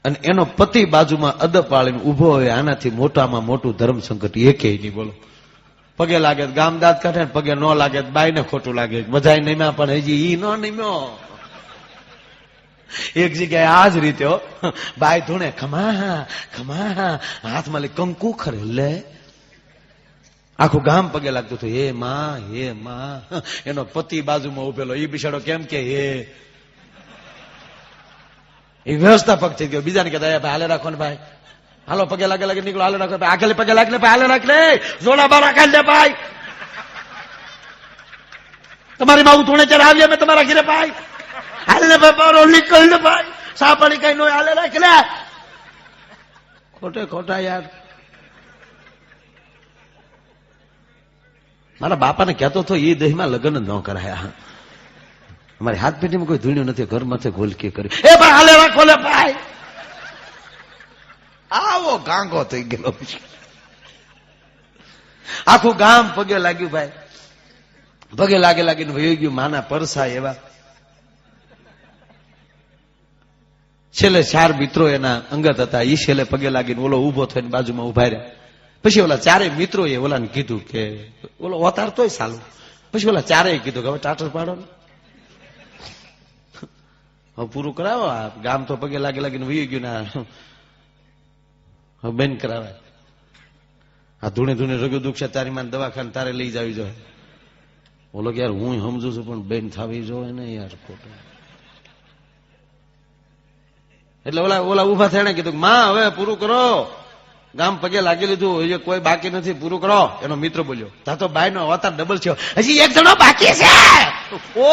અને એનો પતિ બાજુમાં અદપ વાળીને ઉભો હોય. આનાથી મોટામાં મોટું ધર્મ સંકટ એકેય નહીં. બોલો, પગે લાગે ગામ દાંત કાઢે, પગે ન લાગે બાઈને ખોટું લાગે. બધા નિમ્યા પણ હજી ઈ ન નિમ્યો. એક જગ્યાએ આ જ રીતે બાઈ ધૂણે, ખમા ખમા, હાથમાં લઈ કંકુ ખરે લે. આખું ગામ પગે લાગતું હતું, હે માં. એનો પતિ બાજુમાં ઉભેલો, ઈ બિચારો કેમ કે હે, એ વ્યવસ્થાપક થઈ ગયો. બીજાને કહેતા ભાઈ હાલે રાખો ને ભાઈ, હાલો પગે લાગે લાગે નીકળો, હાલે રાખો આગળ પગે લાગે ભાઈ, હાલે રાખ લે, જોડા બારા કાઢ લે ભાઈ, તમારી માં ધૂણે ત્યારે આવીએ મેં તમારા ઘરે ભાઈ, હાલ ને ભાઈ નીકળ ને ભાઈ, સા પાણી કઈ નો હાલે રાખ લે. ખોટે ખોટા યાર. મારા બાપાને કહેતો હતો એ દહીંમાં લગ્ન ન કરાયા. અમારી હાથ પેટીમાં કોઈ ધૂણ્યું નથી, ઘરમાંથી ગોલકી કરી, એ ભાઈ હાલે રાખો લે ભાઈ. આવો ગાંગો થઈ ગયો. આખું ગામ પગે લાગ્યું ભાઈ, પગે લાગે લાગીને વહી ગયું. માના પરસા એવા. છેલ્લે 4 મિત્રો એના અંગત હતા. એ છેલ્લે પગે લાગીને ઓલો ઉભો થઈને બાજુમાં ઉભા રહ્યા. પછી ઓલા 4 મિત્રો એ ઓલાને કીધું કે ઓલો અવતાર તોય સાલું. પછી ઓલા 4 કીધું કે હવે ટાટર પાડો ને, હવે પૂરું કરાવો. આ ગામ તો પગે લાગે લાગીને વહી ગયું ને, હવે બેન કરાવે. આ ધૂણે ધૂણે રગો દુખ છે, તારી માં દવાખાને તારે લઈ જાવી જોઈએ. ઓલો કે યાર હું સમજુ છું પણ બેન થવી જોઈએ ને યાર, ખોટું. એટલે ઓલા ઉભા થઈને કીધું માં હવે પૂરું કરો, ગામ પગે લાગી લીધું, હજી કોઈ બાકી નથી, પૂરું કરો. એનો મિત્ર બોલ્યો, તા તો બાઈ નો અવતાર ડબલ છે, હજી એક જણો બાકી છે.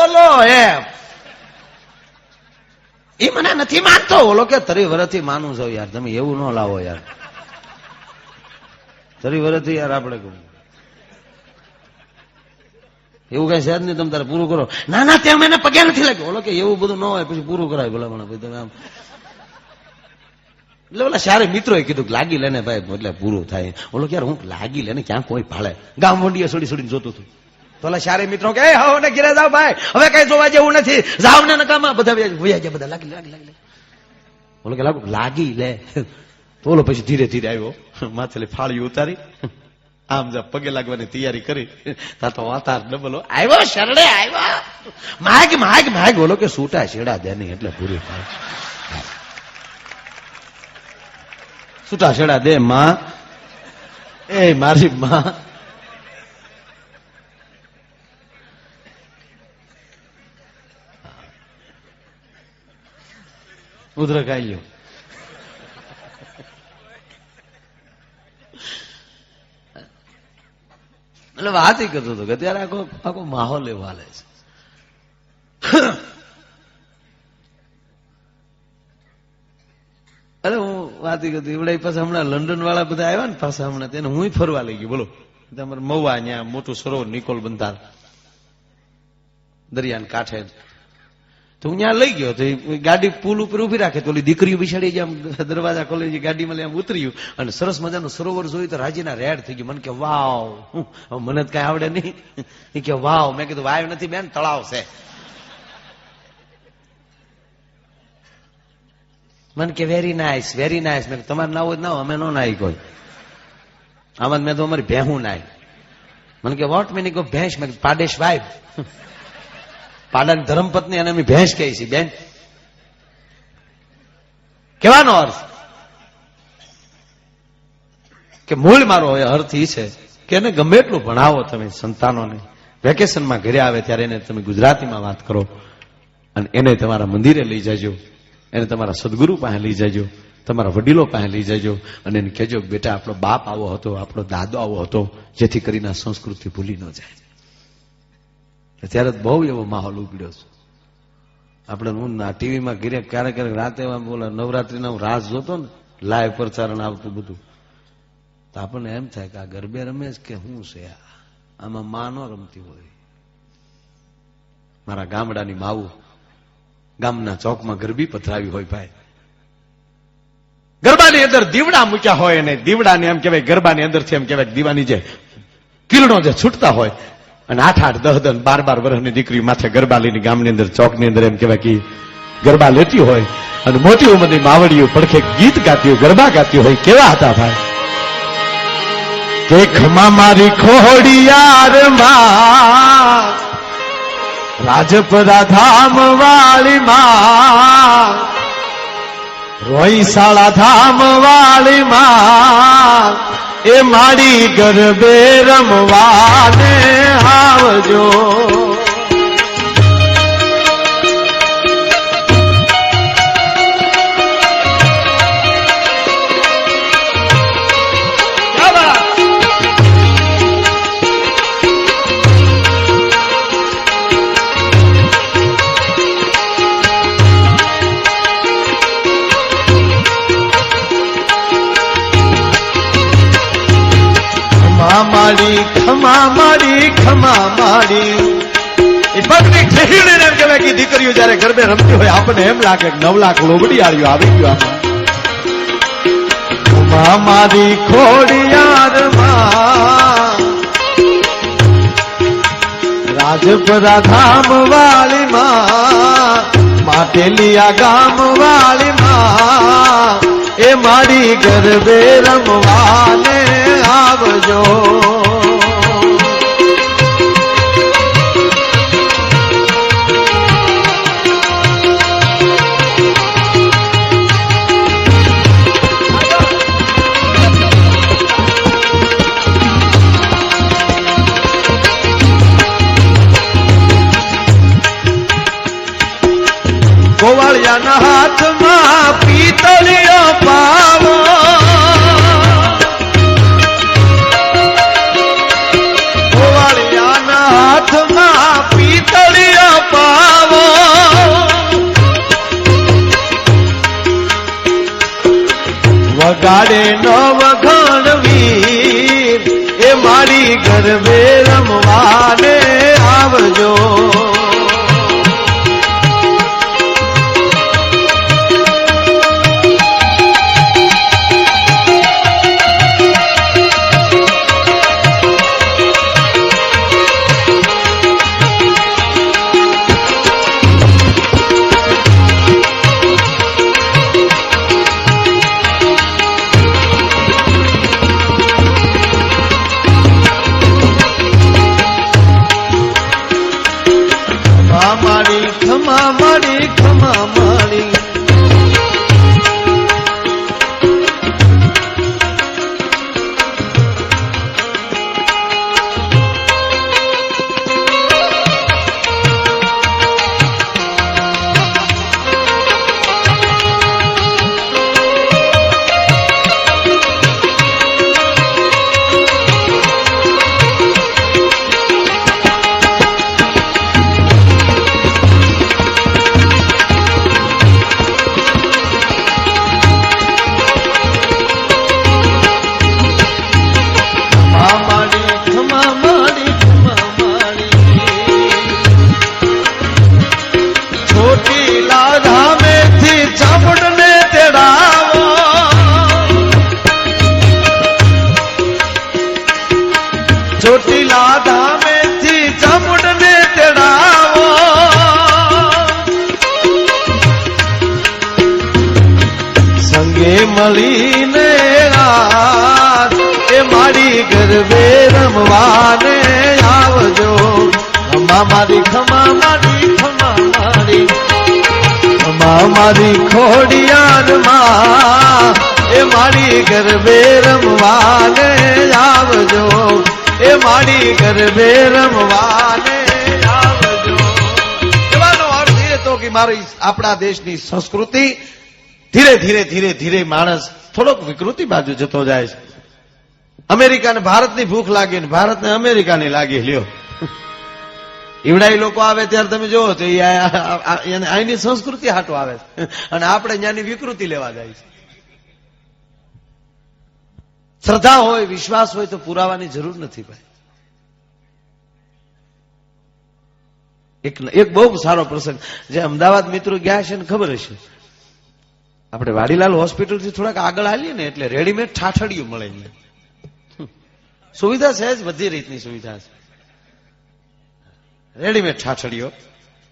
ઓલો એમ એ મને નથી માનતો. ઓલો કે 30 વર્ષથી માનું છો યાર, તમે એવું ન લાવો યાર, 30 વર્ષથી યાર આપણે એવું કઈ છે જ નહીં, તમે તારે પૂરું કરો. ના ના ત્યાં મને પગે નથી લાગ્યો. ઓલો કે એવું બધું ન હોય, પછી પૂરું કરાય ભલા મને ભાઈ તમે આમ. એટલે ઓલા 4 મિત્રોએ કીધું કે લાગી લેને ભાઈ, એટલે પૂરું થાય. ઓલો કે યાર હું લાગી લેને ક્યાં કોઈ ભાળે, ગામ વંડીએ છોડી છોડીને જોતું હતું. તો ઓલા 4 મિત્રો કે હવે ઘરે જાવ ભાઈ, હવે કઈ જોવા જેવું નથી, જાવ ને નકામા. બધા વયા ગયા, બધા લાગી લાગી લાગી. ઓલો કે લાગી લે. તો ઓલો પછી ધીરે ધીરે આવ્યો, માથેલી ફાળી ઉતારી, આમ જા પગે લાગવાની તૈયારી કરી. તા તો વાતાર ડબલ આવ્યો, શરડે આવ્યો, માગ માગ માગ. ઓલો કે છૂટા છેડા દે નહીં એટલે પૂરી થાય. છૂટા છેડા દે માં, એ મારી માં. ઉધરક આવ્યો. એટલે વાત એ કરતો હતો કે અત્યારે આખો માહોલ એવો હાલે છે. અરે હું વાત કરતી એવડા પાછા હમણાં લંડન વાળા બધા આવ્યા ને પાછા હમણાં, તેને હું ફરવા લઈ ગયો. બોલો, તમારે મહુવા ત્યાં મોટું સરોવર નિકોલ બંધાર દરિયાના કાંઠે, તો હું ત્યાં લઈ ગયો. તો ગાડી પુલ ઉપર ઉભી રાખે, તો ઓલી દીકરીઓ બિછાડી જેમ દરવાજા ખોલી ગાડીમાં આમ ઉતર્યું અને સરસ મજાનું સરોવર જોયું તો રાજીના રેડ થઈ ગયું. મને કે વાવ, મને જ કઈ આવડે નહીં. એ કે વાવ. મેં કીધું વાવ નથી બેન, તળાવ છે. મને કે વેરી નાઇસ વેરી નાઇસ. મેં તમારે ના હોય ના, અમે નો નાઈ કોઈ આમાં. મેં તો અમારી ભેહું નાઈ. મને કે વોટ મિનિંગ ઓફ ભેંસ? મેં પાડેશ વાઇફ, પાડાની ધર્મપત્ની, અને અમે ભેંસ કહી છીએ બેન. કેવાનો અર્થ કે મૂળ મારો અર્થ એ છે કે એને ગમે એટલું ભણાવો તમે સંતાનોને, વેકેશનમાં ઘરે આવે ત્યારે એને તમે ગુજરાતીમાં વાત કરો, અને એને તમારા મંદિરે લઈ જજો, એને તમારા સદગુરુ પાસે લઈ જજો, તમારા વડીલો પાસે લઈ જજો, અને એને કહેજો બેટા આપણો બાપ આવો હતો, આપણો દાદો આવો હતો, જેથી કરીને સંસ્કૃતિ ભૂલી ન જાય. અત્યારે બહુ એવો માહોલ ઉગડ્યો છે. આપણે હું ટીવીમાં ઘરે ક્યારેક ક્યારેક રાતે બોલા નવરાત્રીના હું રાસ જોતો ને, લાઈવ પ્રસારણ આવતું બધું, તો આપણને એમ થાય કે આ ગરબે રમે કે શું છે, આમાં માં ન રમતી હોય. મારા ગામડાની માવું ગામના ચોકમાં ગરબી પધરાવી હોય ભાઈ, ગરબાની અંદર દીવડા મૂક્યા હોય, અને દીવડાને એમ કહેવાય ગરબાની અંદરથી એમ કહેવાય દીવાની જે કિરણો જે છૂટતા હોય, અને 8-8, 10-10, 12-12 વર્ષની દીકરી માથે ગરબા લઈને ગામની અંદર, ચોકની અંદર એમ કહેવાય કે ગરબા લેતી હોય અને મોટી ઉંમરની માવડીઓ પડખે ગીત ગાતી હોય, ગરબા ગાતી હોય. કેવા હતા ભાઈ કે ખમા મારી ખોડિયાર માં, રાજપરા ધામ વાળી માં, રોઈશાળા ધામ વાળી માં, એ મારી ગરબે રમવાને આવજો. ખમા મારી ખમા મારી એ પગની ઠેહીને એમ કહેવાય કે દીકરીઓ જયારે ગરબે રમતી હોય આપણને એમ લાગે 9 લાખ લોબડી આળ્યું આવી ગયું આમાં. ખમા મારી ખોડિયાર માં, રાજપરા ધામ વાળી માં, માટેલિયા ગામ વાળી માં, એ મારી ગરબે રમવાને આવજો. ગોવાળિયાના હાથમાં પિતળિયો પાવો, ગોવાળિયાના હાથમાં પિતળિયો પાવો, વગાડે નવઘણ વીર, એ મારી ગરબે રમવાને આવજો. ખમા મારી ખમા મારી ચોટીલા ધામેથી ચામુંડને તેડાવો, સંગે મળીને રાત, એ મારી ગરબે રમવાને આવજો. ખમા મારી ખમા મારી ખમા મારી ખમા મારી ખોડિયાર માં, એ મારી ગરબે રમવાને આવજો. એ મારી ગરબે રમવાને આવજો. કહેવાનો અર્થ એ હતો કે મારી આપણા દેશની સંસ્કૃતિ ધીરે ધીરે ધીરે ધીરે માણસ થોડોક વિકૃતિ બાજુ જતો જાય છે. અમેરિકાને ભારતની ભૂખ લાગી ને ભારતને અમેરિકાની લાગી. લ્યો ઈવડાઈ લોકો આવે ત્યારે તમે જોવો તો અહીંની સંસ્કૃતિ હાટો આવે છે અને આપણે ત્યાંની વિકૃતિ લેવા જાય છે. શ્રદ્ધા હોય, વિશ્વાસ હોય તો પુરાવાની જરૂર નથી ભાઈ. એક બહુ સારો પ્રસંગ જે અમદાવાદ મિત્રો ગયા છે ને ખબર હશે, આપણે વાડીલાલ હોસ્પિટલ થી થોડાક આગળ આવીએ ને એટલે રેડીમેડ ઠાઠડીયું મળે. સુવિધા છે જ, બધી રીતની સુવિધા છે. રેડીમેડ ઠાઠડીઓ,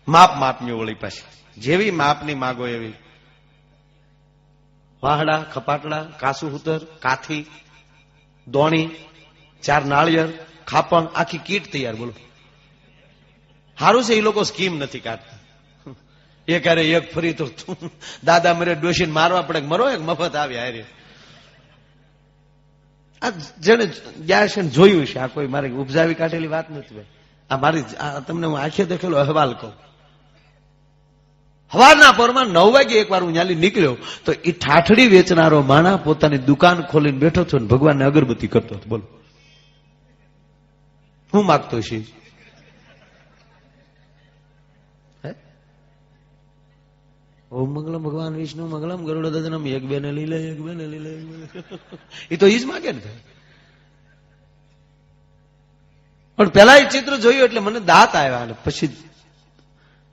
માપની ઓળી પાછી, જેવી માપની માગો એવી. વાહડા, ખપાટડા, કાસુ હુતર, કાથી, દોણી, 4 નાળિયેર, ખાપણ, આખી કીટ તૈયાર. બોલો, સારું છે એ લોકો સ્કીમ નથી કાઢતા. એક અરે એક ફરી તો દાદા મરે ડોશીને મારવા પડે, મરો એક મફત આવી હારે. આ જેને ગયા છે ને જોયું છે, આ કોઈ મારી ઉપજાવી કાઢેલી વાત નથી ભાઈ. આ મારી તમને હું આંખે દેખેલો અહેવાલ કહું. સવારના પરમાં 9 વાગે એકવાર હું ન્યાલી નીકળ્યો તો એ ઠાઠડી વેચનારો માણા પોતાની દુકાન ખોલીને બેઠો હતો ને ભગવાનને અગરબત્તી કરતો હતો. બોલો, હું માગતો છે? ઓમ મંગલમ ભગવાન વિષ્ણુ મંગલમ ગરુડ દદનમ, એક બેને લીલે, એક બેને લીલે. એ તો ઈ જ માગે ને. પણ પેલા એ ચિત્ર જોયું એટલે મને દાંત આવ્યા, અને પછી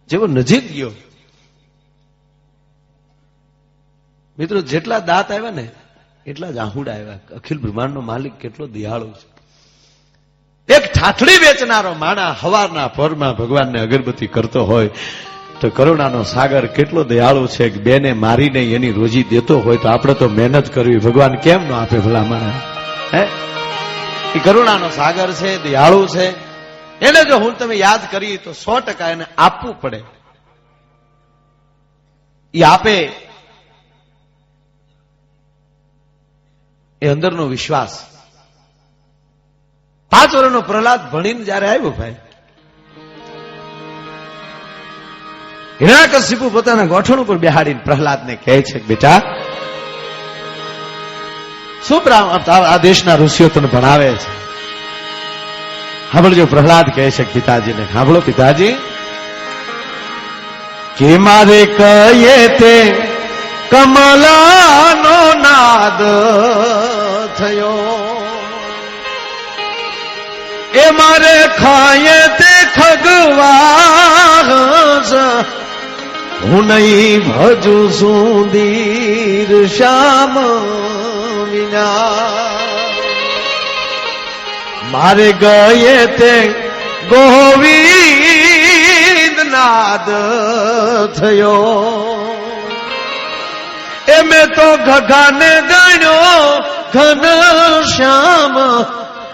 જેવો નજીક ગયો, મિત્રો જેટલા દાંત આવ્યા ને એટલા જ આહુડા આવ્યા. અખિલ બ્રહ્માંડનો માલિક કેટલો દયાળુ છે. એક ઠાઠડી વેચનારો માણા હવારના પરમાં ભગવાનને અગરબત્તી કરતો હોય તો કરુણાનો સાગર કેટલો દયાળુ છે. બેને મારીને એની રોજી દેતો હોય તો આપણે તો મહેનત કરવી, ભગવાન કેમ ન આપે ભલા માણસ? હે, એ કરુણાનો સાગર છે, દયાળુ છે. એને જો હું તમે યાદ કરી તો 100% એને આપવું પડે. એ આપે એ અંદરનો વિશ્વાસ. 5 વર્ષનો પ્રહલાદ ભણીને જયારે આવ્યો ભાઈ, હિરણ્યકશિપુ પોતાના ગોઠણ ઉપર બેહાડીને પ્રહલાદને કહે છે કે બેટા, શું આ દેશના ઋષિઓ તને ભણાવે છે? સાંભળજો, પ્રહલાદ કહે છે પિતાજીને, સાંભળો પિતાજી, કે મારે કહીએ તે કમલાનો નાદ થયો, એ મારે ખાયે તે ખગવા, હું નહીં ભજુ સુધીર શ્યામ વિના. મારે ગયે તે ગોવિંદ નાદ થયો, એ મેં તો ઘગાને ગણ્યો ઘન શ્યામ,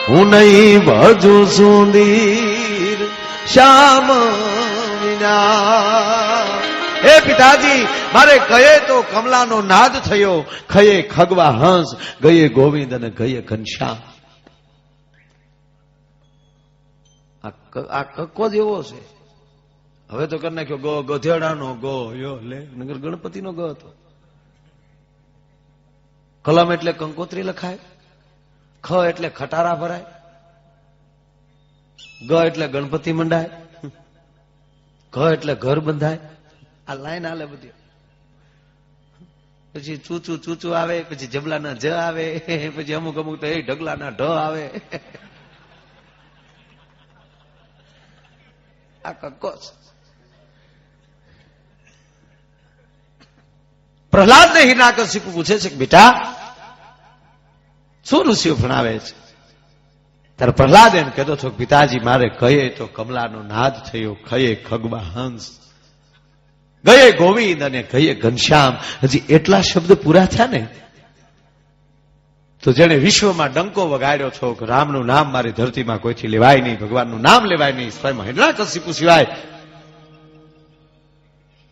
હું નહીં ભજુ સુધીર શ્યામ વિના. હે પિતાજી, મારે કહે તો કમલાનો નાદ થયો, ખયે ખગવા હંસ, ગયે ગોવિંદ અને ગયે ઘનશ્યામ. આ કક્કો જ એવો છે. હવે તો કરી નાખ્યો ગો, ગધેડાનો ગો યો લે, નગર ગણપતિનો ગ હતો. કલમ એટલે કંકોત્રી લખાય, ખ એટલે ખટારા ભરાય, ગ એટલે ગણપતિ મંડાય, ઘ એટલે ઘર બંધાય. આ લાઈન હાલે બધી. પછી ચૂચું ચૂચું આવે, પછી જબલાના જ આવે, પછી અમુક અમુક તો એ ઢગલાના ઢ આવે. આ કક્કો છે. પ્રહલાદ ને હિરણ્યકશિપુ પૂછે છે કે બેટા, શું ઋષિઓ ભણાવે છે? ત્યારે પ્રહલાદ એમ કહેતો છો, પિતાજી મારે કહીએ તો કમલાનો નાદ થયો, ખયે ખગવા હંસ, ગયે ગોવિંદ અને ગયે ઘનશ્યામ. હજી એટલા શબ્દ પૂરા થયા ને તો જેને વિશ્વમાં ડંકો વગાડ્યો છો કે રામનું નામ મારી ધરતીમાં કોઈથી લેવાય નહીં, ભગવાનનું નામ લેવાય નહીં, સ્વયં હિરણ્યકશિપુ સિવાય.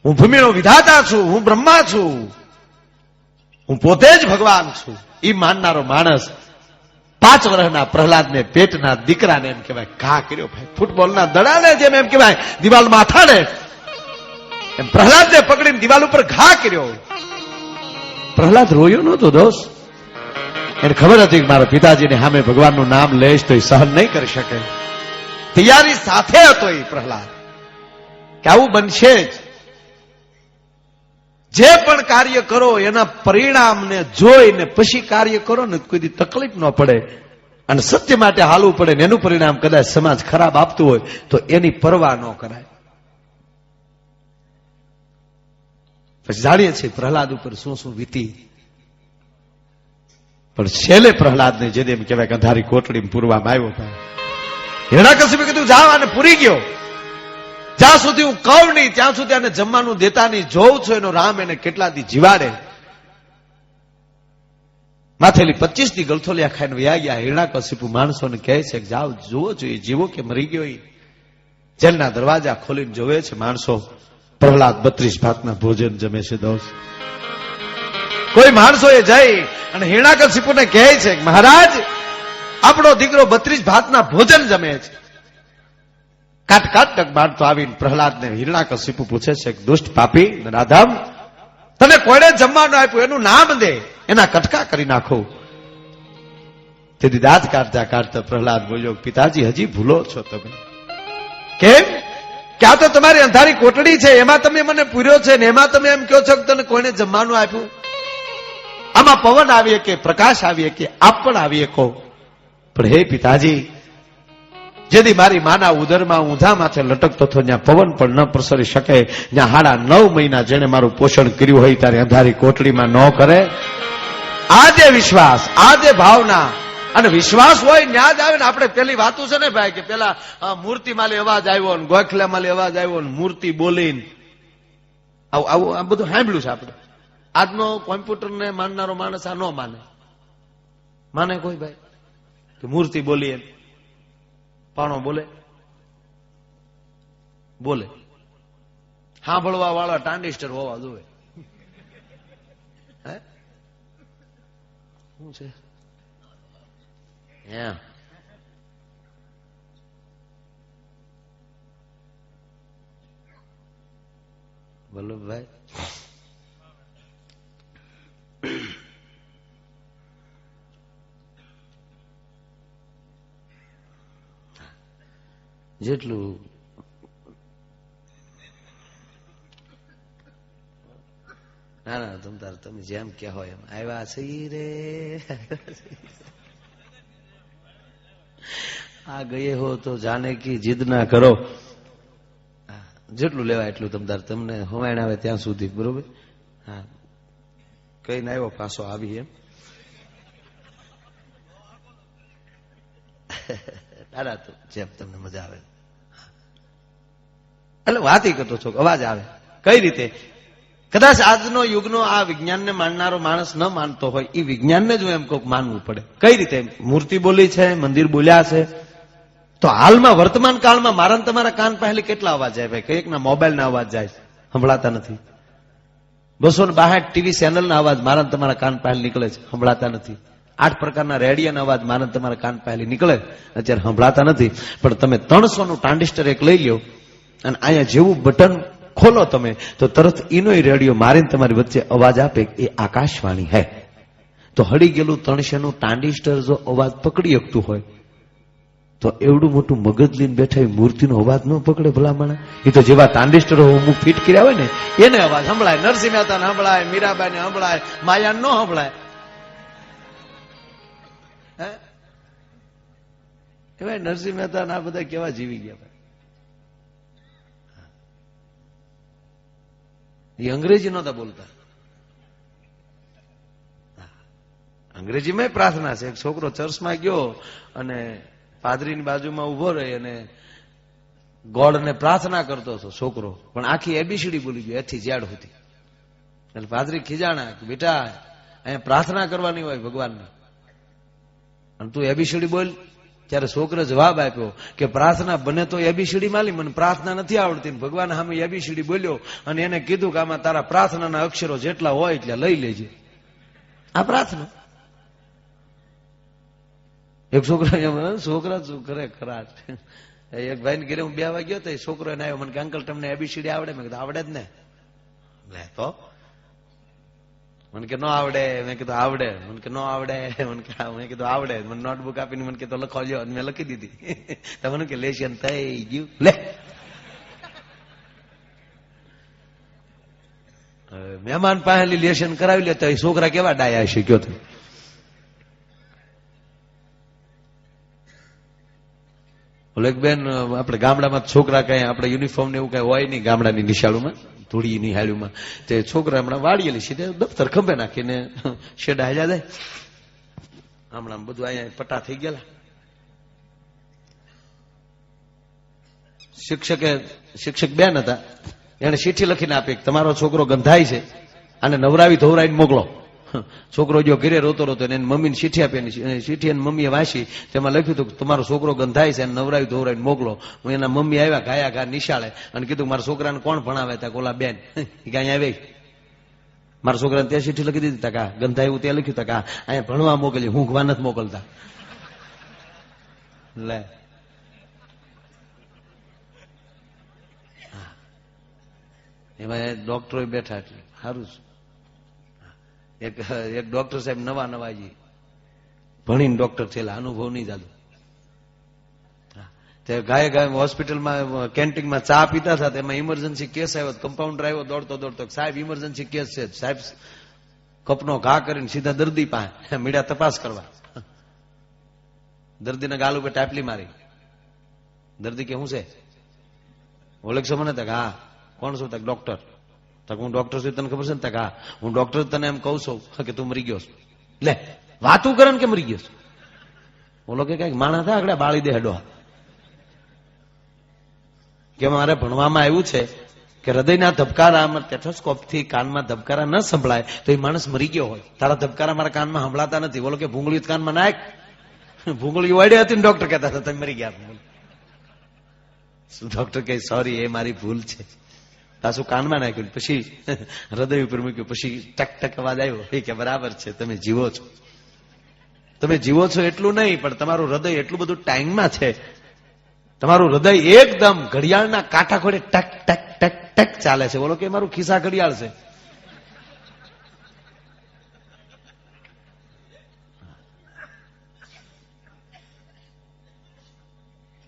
હું ભૂમિનો વિધાતા છું, હું બ્રહ્મા છું, હું પોતે જ ભગવાન છું, એ માનનારો માણસ 5 વર્ષના પ્રહલાદને પેટના દીકરાને એમ કહેવાય ઘા કર્યો ભાઈ. ફૂટબોલના દડાને જેમ એમ કહેવાય દિવાલ માથાને, એમ પ્રહલાદને પકડીને દિવાલ ઉપર ઘા કર્યો. પ્રહલાદ રોયો નહોતો દોસ્ત, એને ખબર હતી કે મારા પિતાજીને સામે ભગવાનનું નામ લઈશ તો એ સહન નહીં કરી શકે. તૈયારી સાથે હતો એ પ્રહલાદ કે આવું બનશે જ. જે પણ કાર્ય કરો એના પરિણામને જોઈને પછી કાર્ય કરો ને કોઈ દી તકલીફ ન પડે, અને સત્ય માટે હાલવું પડે ને એનું પરિણામ કદાચ સમાજ ખરાબ આપતું હોય તો એની પરવા ન કરાય. પછી જાણીએ છીએ પ્રહલાદ ઉપર શું શું વીતી. પણ છેલ્લે પ્રહલાદને જે એમ કહેવાય કે અંધારી કોટડીમાં પૂરવામાં આવ્યો. હિરણ્યકશિપુએ કીધું જાવ, અને પૂરી ગયો. જ્યાં સુધી હું કહું નહીં ત્યાં સુધી આને જમવાનું દેતા નહીં. જોઉં છું એનો રામ એને કેટલા દી જીવાડે. માથેલી 25 દી ગલથોલિયા ખાઈને વયા ગયા. હિરણાકશિપુ માણસોને કહે છે કે જાઓ જુઓ જોઈએ જીવો કે મરી ગયો. જેલના દરવાજા ખોલીને જોવે છે માણસો. પ્રહલાદ 32 ભાતના ભોજન જમે છે. દોસ્ત કોઈ માણસો એ જઈ અને હિરણાકશિપુને કહે છે કે મહારાજ આપણો દીકરો 32 ભાતના ભોજન જમે છે. કાટ મારતો આવીને પ્રહલાદને હિરણાકશિપુ પૂછે છે કે દુષ્ટ પાપી નરાધમ, તને કોણે જમવાનું આપ્યું એનું નામ દે, એના કટકા કરી નાખો. તેથી દાંત કાઢતા પ્રહલાદ બોલ્યો, પિતાજી હજી ભૂલો છો તમે. કેમ? કે આ તો તમારી અંધારી કોટડી છે, એમાં તમે મને પૂર્યો છે ને એમાં તમે એમ કહો છો કે તને કોઈને જમવાનું આપ્યું. આમાં પવન આવીએ કે પ્રકાશ આવીએ કે આપ પણ આવીએ કહો. પણ હે પિતાજી, જેથી મારી માના ઉદરમાં ઊંધા માથે લટકતો હતો ત્યાં પવન પણ ન પ્રસરી શકે, જ્યાં 9.5 મહિના જેને મારું પોષણ કર્યું હોય ત્યારે અંધારી કોટડીમાં ન કરે. આ જે વિશ્વાસ, આ જે ભાવના અને વિશ્વાસ હોય ન્યા જ આવે ને. આપણે પેલી વાતો છે ને ભાઈ કે પેલા મૂર્તિ માલી અવાજ આવ્યો ને ગોખલા માલી અવાજ આવ્યો ને મૂર્તિ બોલીને આવું આ બધું સાંભળ્યું છે આપણે. આજનો કોમ્પ્યુટર ને માનનારો માણસ આ ન માને કોઈ ભાઈ કે મૂર્તિ બોલીએ પાણો બોલે સાંભળવા વાળા ટ્રાન્ઝિસ્ટર હોવા જોઈએ. શું છે વલ્લભભાઈ? જેટલું ના તમે જેમ કહો એમ આવ્યા છે રે. આ ગયે હો તો જાને કી જીદ ના કરો. જેટલું લેવાય એટલું તમને હોવાણ આવે ત્યાં સુધી. બરોબર? હા, કઈ ના આવ્યો પાછો આવી એમ. દાદા તો જેમ તમને મજા આવે. એટલે વાત કરતો છો, અવાજ આવે. કઈ રીતે? કદાચ આજનો યુગનો આ વિજ્ઞાનને માનનારો માણસ ન માનતો હોય, એ વિજ્ઞાનને જ એમ કોક માનવું પડે. કઈ રીતે? મૂર્તિ બોલી છે, મંદિર બોલ્યા છે, તો હાલમાં વર્તમાન કાળમાં મારા તમારા કાન પહેલી કેટલા અવાજ જાય ભાઈ? કઈકના મોબાઈલના અવાજ જાય, સંભળાતા નથી. 262 ટીવી ચેનલના અવાજ મારા તમારા કાન પહેલ નીકળે છે, સંભળાતા નથી. 8 પ્રકારના રેડિયોના અવાજ મારા તમારા કાન પહેલી નીકળે, અત્યારે સંભળાતા નથી. પણ તમે 300નું ટ્રાન્ઝિસ્ટર એક લઈ લ્યો અને અહીંયા જેવું બટન ખોલો તમે તો તરત એનો રેડિયો મારીને તમારી વચ્ચે અવાજ આપે, એ આકાશવાણી હે. તો હળી ગયેલું 300નું ટ્રાન્ઝિસ્ટર જો અવાજ પકડી શકતું હોય તો એવડું મોટું મગજ લઈને બેઠા એ મૂર્તિનો અવાજ ન પકડે ભલામણા? એ તો જેવા ટ્રાન્ઝિસ્ટરો અમુક ફિટ કર્યા હોય ને એને અવાજ સંભળાય. નરસિંહ મહેતાને સંભળાય, મીરાબાઈને સંભળાય, માયાને ન સંભળાય. ભાઈ નરસિંહ મહેતા આ બધા કેવા જીવી ગયા ભાઈ. એ અંગ્રેજી નહોતા બોલતા. અંગ્રેજીમાં પ્રાર્થના છે. એક છોકરો ચર્ચમાં ગયો અને પાદરીની બાજુમાં ઉભો રહી અને ગોડને પ્રાર્થના કરતો હતો છોકરો, પણ આખી એબીસીડી બોલી ગયો એથી ઝેડ હતી. એટલે પાદરી ખીજાણા કે બેટા અહીંયા પ્રાર્થના કરવાની હોય ભગવાનની અને તું એબીસીડી બોલ. ત્યારે છોકરે જવાબ આપ્યો કે પ્રાર્થના બને તો એબીસીડી માલી, મને પ્રાર્થના નથી આવડતી. ભગવાન સામે એબીસીડી બોલ્યો અને એને કીધું કે આમાં તારા પ્રાર્થનાના અક્ષરો જેટલા હોય એટલે લઈ લેજે. આ પ્રાર્થના. એક છોકરા શું કરે ખરા. એક ભાઈ ને ઘરે હું 2 વાગ્યો તો એ છોકરો એને આવ્યો, મને કે અંકલ તમને એબીસીડી આવડે? મેં કીધું આવડે જ ને. તો મને કે ન આવડે. મેં કીધું આવડે. મને કે ન આવડે. મેં કીધું આવડે. મને નોટબુક આપીને મને કીધું લખો. મેં લખી દીધી. તમને કે લેશન થઈ ગયું. લે મહેમાન પાસેથી લેશન કરાવી લેતા એ છોકરા કેવા ડાયા હશે કયો? ઓલે એક બેન આપણે ગામડામાં છોકરા કઈ આપણે યુનિફોર્મ ને એવું કઈ હોય નહીં ગામડાની નિશાળુમાં, ધૂળી નિહાળ્યુંમાં. તે છોકરા હમણાં વાળીએલી સીધે દફતર ખંભે નાખીને શેડા હાલ્યા જાય. હમણાં બધું અહીંયા પટ્ટા થઈ ગયેલા. શિક્ષક બેન હતા, એને ચિઠ્ઠી લખીને આપી તમારો છોકરો ગંધાય છે અને નવરાવી ધોવરાવીને મોકલો. છોકરો જો ઘરે રોતો રોતો એને મમ્મીને ચિઠ્ઠી આપી, ચિઠ્ઠી એને મમ્મીએ વાંચી, તેમાં લખ્યું હતું તમારો છોકરો ગંધાય છે અને નવરાવી ધોવરાવીને મોકલો. હું એના મમ્મી આવ્યા ગાયા ઘા નિશાળે અને કીધું મારા છોકરાને કોણ ભણાવે? ત્યાં ઓલા બેન ક્યાં આવી, મારા છોકરાને ત્યાં ચિઠ્ઠી લખી દીધી. તકા ગંધાયું ત્યાં લખ્યું તકા અહીંયા ભણવા મોકલી, ઊંઘવા નથી મોકલતા. લે એમાં ડોક્ટરો બેઠા એટલે સારું છે. એક ડોક્ટર સાહેબ નવા નવાજી ભણીને ડોક્ટર થયેલા, અનુભવ નહીં જાદુ. તે ગાય ગાય હોસ્પિટલમાં કેન્ટીનમાં ચા પીતા હતા, તેમાં ઇમરજન્સી કેસ આવ્યો. કમ્પાઉન્ડર આવ્યો દોડતો દોડતો, સાહેબ ઇમરજન્સી કેસ છે. સાહેબ કપનો ઘા કરીને સીધા દર્દી પાસે મીડા તપાસ કરવા. દર્દીના ગાલ ઉપર ટાપલી મારી. દર્દી કે શું છે? ઓળખશો મને? તક હા. કોણ છું? તક ડોક્ટર. તક હું ડોક્ટર છું, તને ખબર છે ને? તક હા હું ડોક્ટર તને એમ કઉ છું કે તું મરી ગયો. લે વાતું કરે ને કે મરી ગયો. બોલો કે કઈક માણસ હતા આગળ બાળી દે હેડો. કે મારે ભણવામાં આવ્યું છે કે હૃદયના ધબકારા ટેથોસ્કોપ થી કાનમાં ધબકારા ન સંભળાય તો એ માણસ મરી ગયો હોય. તારા ધબકારા મારા કાનમાં સંભળાતા નથી. બોલો કે ભૂંગળી કાનમાં નાખ. ભૂંગળી વાડે હતી ને ડોક્ટર કહેતા હતા તમે મરી ગયા. ડોક્ટર કહે સોરી એ મારી ભૂલ છે. પાછું કાનમાં નાખ્યું, પછી હૃદય ઉપર મૂક્યું, પછી ટક ટક અવાજ આવ્યો. એ કે બરાબર છે તમે જીવો છો. તમે જીવો છો એટલું નહીં, પણ તમારું હૃદય એટલું બધું ટાઈમમાં છે. તમારું હૃદય એકદમ ઘડિયાળના કાંઠા ખોડે ટક ટક ટક ટક ચાલે છે. બોલો કે મારું ખિસ્સા ઘડિયાળ છે.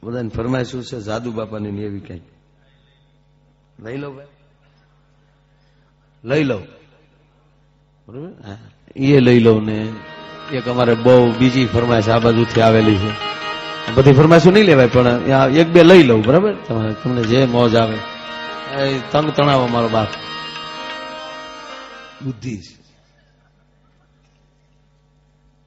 બધાને ફરમાઈશું છે જાદુ બાપાની એવી કઈ લઈ લો ભાઈ, લઈ લઉં બરોબર. એ લઈ લઉં ને એક અમારે બહુ બીજી ફરમાઈશ આ બાજુથી આવેલી છે. બધી ફરમાઈશું નહીં લેવાય, પણ એક બે લઈ લઉં બરાબર. તમને જે મોજ આવે એ તંગ તણાવો મારો બાપ. બુદ્ધિ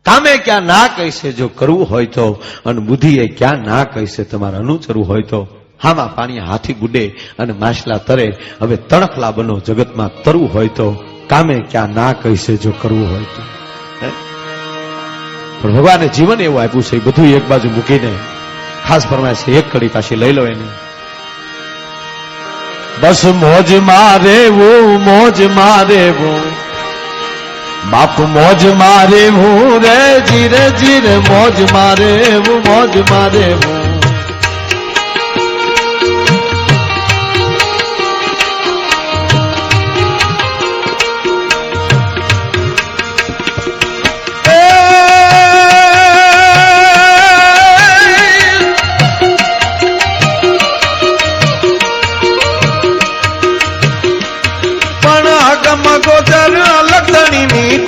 કામે ક્યાં ના કહીશે જો કરવું હોય તો, અને બુદ્ધિએ ક્યાં ના કહીશે તમારે અનુસરવું હોય તો. હામાં પાણી હાથી બુડે અને માછલા તરે, હવે તણખલા બનો જગતમાં તરવું હોય તો. કામે ક્યાં ના કહીશે જો કરવું હોય તો. પણ ભગવાને જીવન એવું આપ્યું છે, બધું એક બાજુ મૂકીને ખાસ ફરમાય છે એક કડી પાછી લઈ લો એની. બસ મોજ મારેવું, મોજ મારેવું બાપ, મોજ મારેવું રે જીરે જીરે, મોજ મારેવું, મોજ મારેવું.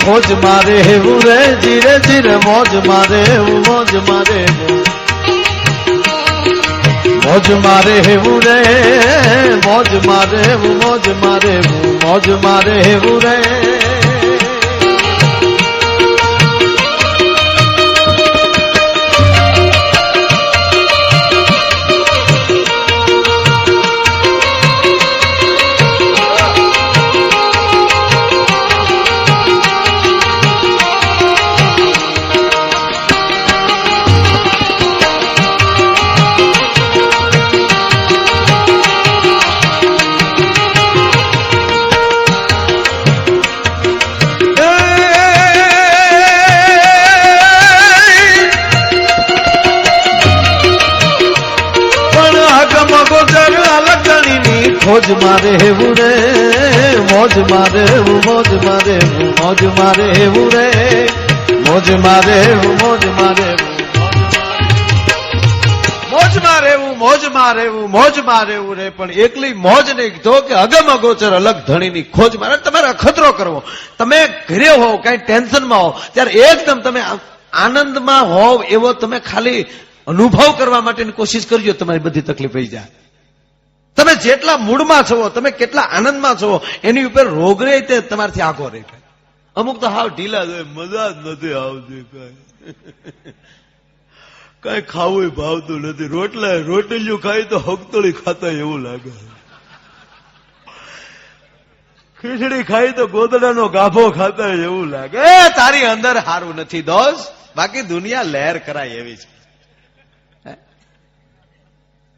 મોજ મારે એવું રે જીરે જીરે, મોજ મારે એવું, મોજ મારે મોજ મારે એવું રે, મોજ મારે એવું, મોજ મારે મોજ મારે એવું રે. મોજ મારે એવું રે, મોજ મારે એવું, મોજ મારે મોજ મારે એવું રે, મોજ મારે એવું, મોજ મારે મોજ મારે એવું, મોજ મારે એવું, મોજ મારે એવું રે. પણ એકલી મોજ નહીં કીધો કે અગમ અગોચર અલગ ધણીની ખોજ મારે. તમારે અખતરો કરવો. તમે ઘરે હો, કઈ ટેન્શનમાં હો, ત્યારે એકદમ તમે આનંદમાં હોવ એવો તમે ખાલી અનુભવ કરવા માટેની કોશિશ કરજો. તમારી બધી તકલીફ થઈ જાય. તમે જેટલા મૂડમાં છો, તમે કેટલા આનંદમાં છો, એની ઉપર રોગ રહે તે તમારથી આખો રહે. અમુક તો હાવ ઢીલા, મજા જ નથી આવતી. કઈ ખાવું ભાવતું નથી, રોટલીઓ ખાઈ તો હકતોળી ખાતા એવું લાગે, ખીચડી ખાઈ તો ગોદડાનો ગાભો ખાતા એવું લાગે. તારી અંદર હારું નથી દોસ્ત, બાકી દુનિયા લહેર કરાય એવી છે.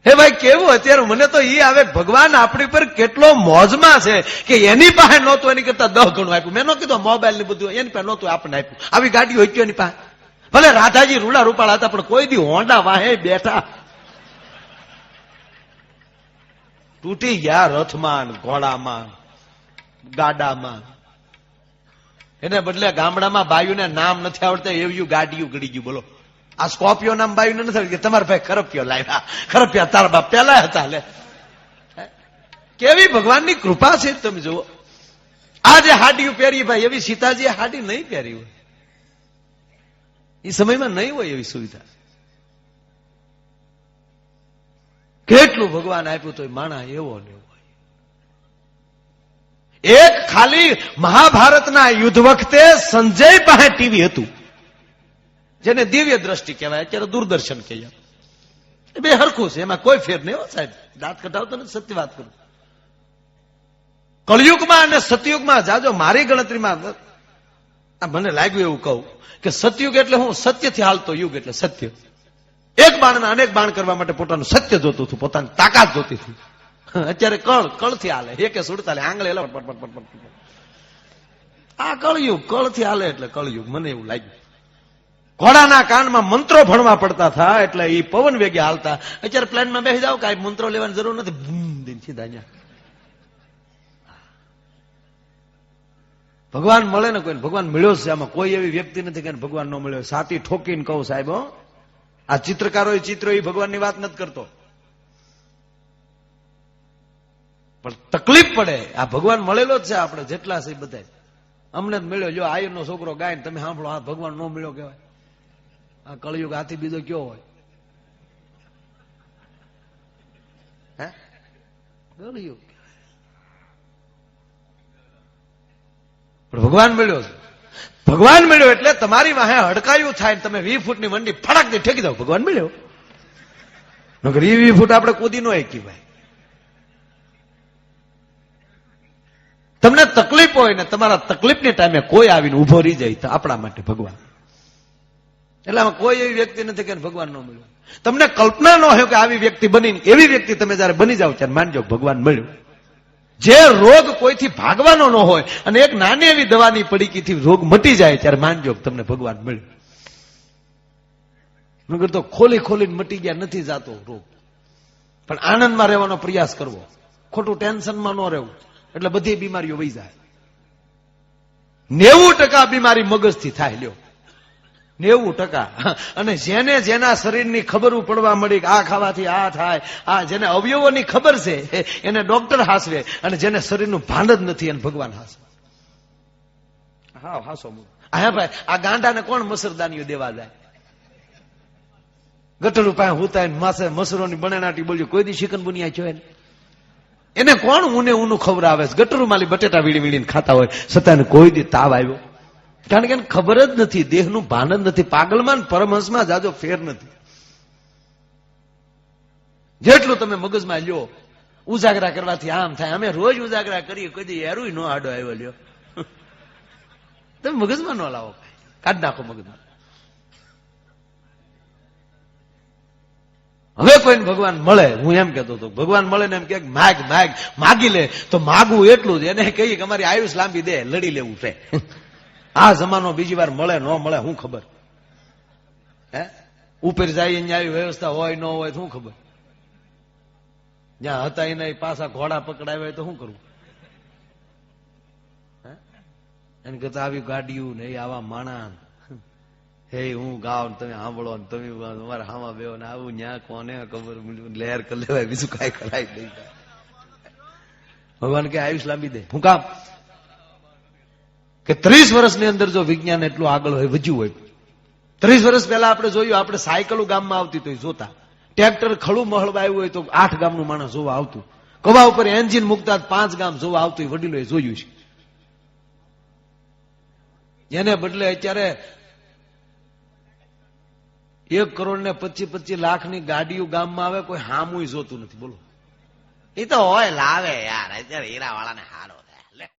હે ભાઈ કેવું અત્યારે મને તો ઈ આવે, ભગવાન આપણી પર કેટલો મોજમાં છે કે એની પાસે નહોતું એની કરતા 10 ગણું આપ્યું. મેં ન કીધું મોબાઈલ ને બધું એની પાસે નહોતું આપણને આપ્યું. આવી ગાડીઓ હતી એની પાસે. ભલે રાધાજી રૂડા રૂપાળા હતા પણ કોઈ દી હોન્ડા વાહે બેઠા તૂટી ગયા રથમાં, ઘોડામાં, ગાડામાં. એને બદલે ગામડામાં બાયુને નામ નથી આવડતા એવું ગાડીયું ગળી ગયું. બોલો આ સ્કોર્પિયો નામ બાયુને નથી આવડતું, તમારા ભાઈ ખરપિયો લાવ્યા, ખરપિયા તારા બાપ પેલા હતા. લે કેવી ભગવાનની કૃપા છે તમે જુઓ. આ જે હાડીયું પહેરી ભાઈ એવી સીતાજીએ હાડી નહીં પહેરી હોય, એ સમયમાં નહીં હોય એવી સુવિધા. કેટલું ભગવાન આપ્યું તો માણા એવો ને એવો. એક ખાલી મહાભારતના યુદ્ધ વખતે સંજય પાસે ટીવી હતું, જેને દિવ્ય દ્રષ્ટિ કહેવાય, અત્યારે દૂરદર્શન કહીએ. બે હરખું છે, એમાં કોઈ ફેર નહીં. સાહેબ દાંત કઢાવતો નથી, સત્ય વાત કરું. કળયુગમાં અને સતયુગમાં જાજો મારી ગણતરીમાં મને લાગ્યું એવું કહું કે સતયુગ એટલે હું સત્યથી હાલતો યુગ એટલે સત્ય. એક બાણના અનેક બાણ કરવા માટે પોતાનું સત્ય જોતું હતું, પોતાની તાકાત જોતી હતી. અત્યારે કળથી હાલે, એકે સુડતાલે આંગળે આ કળથી હાલે એટલે કળયુગ. મને એવું લાગ્યું. ઘોડાના કાનમાં મંત્રો ભણવા પડતા હતા એટલે એ પવન વેગે હાલતા. અત્યારે પ્લેનમાં બેસી જાવ, કઈ મંત્રો લેવાની જરૂર નથી, સીધા અહીંયા. ભગવાન મળે ને કોઈ, ભગવાન મળ્યો છે. આમાં કોઈ એવી વ્યક્તિ નથી કે ભગવાન ન મળ્યો. સાતી ઠોકીને કહું સાહેબ, આ ચિત્રકારો ચિત્રો એ ભગવાનની વાત નથી કરતો, પણ તકલીફ પડે. આ ભગવાન મળેલો જ છે. આપણે જેટલા છે બધા અમને જ મળ્યો. જો આયરનો છોકરો ગાય ને તમે સાંભળો, આ ભગવાન ન મળ્યો કહેવાય. આ કળયુગ હાથી બીજો કયો હોય? હે કળયુગ. પણ ભગવાન મળ્યો છે. ભગવાન મળ્યો એટલે તમારી વાહે હડકાયું થાય, તમે 20 ફૂટની મંડી ફટાકથી ઠેકી દો, ભગવાન મળ્યો. નકર 20 ફૂટ આપણે કૂદી નો એકી ભાઈ. તમને તકલીફ હોય ને તમારા તકલીફની ટાઈમે કોઈ આવીને ઉભો રહી જાય તો આપણા માટે ભગવાન. એટલે આમાં કોઈ એવી વ્યક્તિ નથી કે ભગવાન ન મળ્યો. તમને કલ્પના ન હોય કે આવી વ્યક્તિ બની, એવી વ્યક્તિ તમે જયારે બની જાવ ત્યારે માનજો ભગવાન મળ્યો. જે રોગ કોઈથી ભાગવાનો ન હોય અને એક નાની એવી દવાની પડીકીથી રોગ મટી જાય ત્યારે માનજો તમને ભગવાન મળ્યો. નગર તો ખોલી ખોલીને મટી ગયા નથી જાતો રોગ. પણ આનંદમાં રહેવાનો પ્રયાસ કરવો, ખોટું ટેન્શનમાં ન રહેવું, એટલે બધી બીમારીઓ વહી જાય. 90% બીમારી મગજથી થાય. લ્યો 90%. અને જેને જેના શરીરની ખબર પડવા મળી કે આ ખાવાથી આ થાય, આ જેને અવયવોની ખબર છે એને ડોક્ટર હાસવે, અને જેને શરીરનું ભાન જ નથી એને ભગવાન હાસવે. હા હાસો. હા ભાઈ, આ ગાંડાને કોણ મસરદાનીઓ દેવા જાય? ગટરું પાસે હુતાય માસે મસરોની બનેનાટી બોલ્યું, કોઈ દી ચિકન બુનિયા જોયે એને કોણ ઊનું ખવડાવે? ગટરું માલી બટેટા વીડી વીડીને ખાતા હોય છતાં કોઈ દી તાવ આવ્યો? કારણ કે એને ખબર જ નથી, દેહનું ભાન જ નથી. પાગલમાં પરમહંસમાં જાજો ફેર નથી. જેટલું તમે મગજમાં લ્યો, ઉજાગરા કરવાથી આમ થાય. અમે રોજ ઉજાગરા કરીએ, કોઈ દી એરું ન આડો આવ્યો. લ્યો તમે મગજમાં ન લાવો, કાઢ નાખો મગજમાં. હવે કોઈને ભગવાન મળે, હું એમ કેતો હતો ભગવાન મળે ને એમ કે માગી લે તો માગવું એટલું જ. એને કહીએ કે અમારી આયુષ લાંબી દે, લડી લેવું છે. આ જમાનો બીજી વાર મળે ન મળે શું ખબર? હે ઉપર જાય આવી વ્યવસ્થા હોય ન હોય શું ખબર? જ્યાં હતા એને પાછા ઘોડા પકડાવ્યા તો શું કરવું? એને કરતા આવી ગાડીયું ને આવા માણા, હે હું ગાવ તમે સાંભળો ને તમે અમારા હામાં બેહો ને આવું ન્યા કોને ખબર લહેર કરી લેવાય, બીજું કઈ કરાય નહીં. ભગવાન કે આયુષ લાંબી દે. હું કામ કે 30 વર્ષની અંદર જો વિજ્ઞાન એટલું આગળ હોય, વધ્યું હોય. 30 વર્ષ પહેલા આપણે જોયું, આપણે સાયકલો ગામમાં આવતી તો જોતા, ટ્રેક્ટર ખડું મહળવા આવ્યું હોય તો 8 ગામનું માણસ જોવા આવતું, કવા ઉપર એન્જિન મૂકતા 5 ગામ જોવા આવતું, વડીલોએ જોયું છે. એને બદલે અત્યારે 1 કરોડ ને 25-25 લાખની ગાડીઓ ગામમાં આવે, કોઈ હામુય જોતું નથી. બોલો. એ તો હોય લાવે યાર, અત્યારે હીરા વાળાને હારો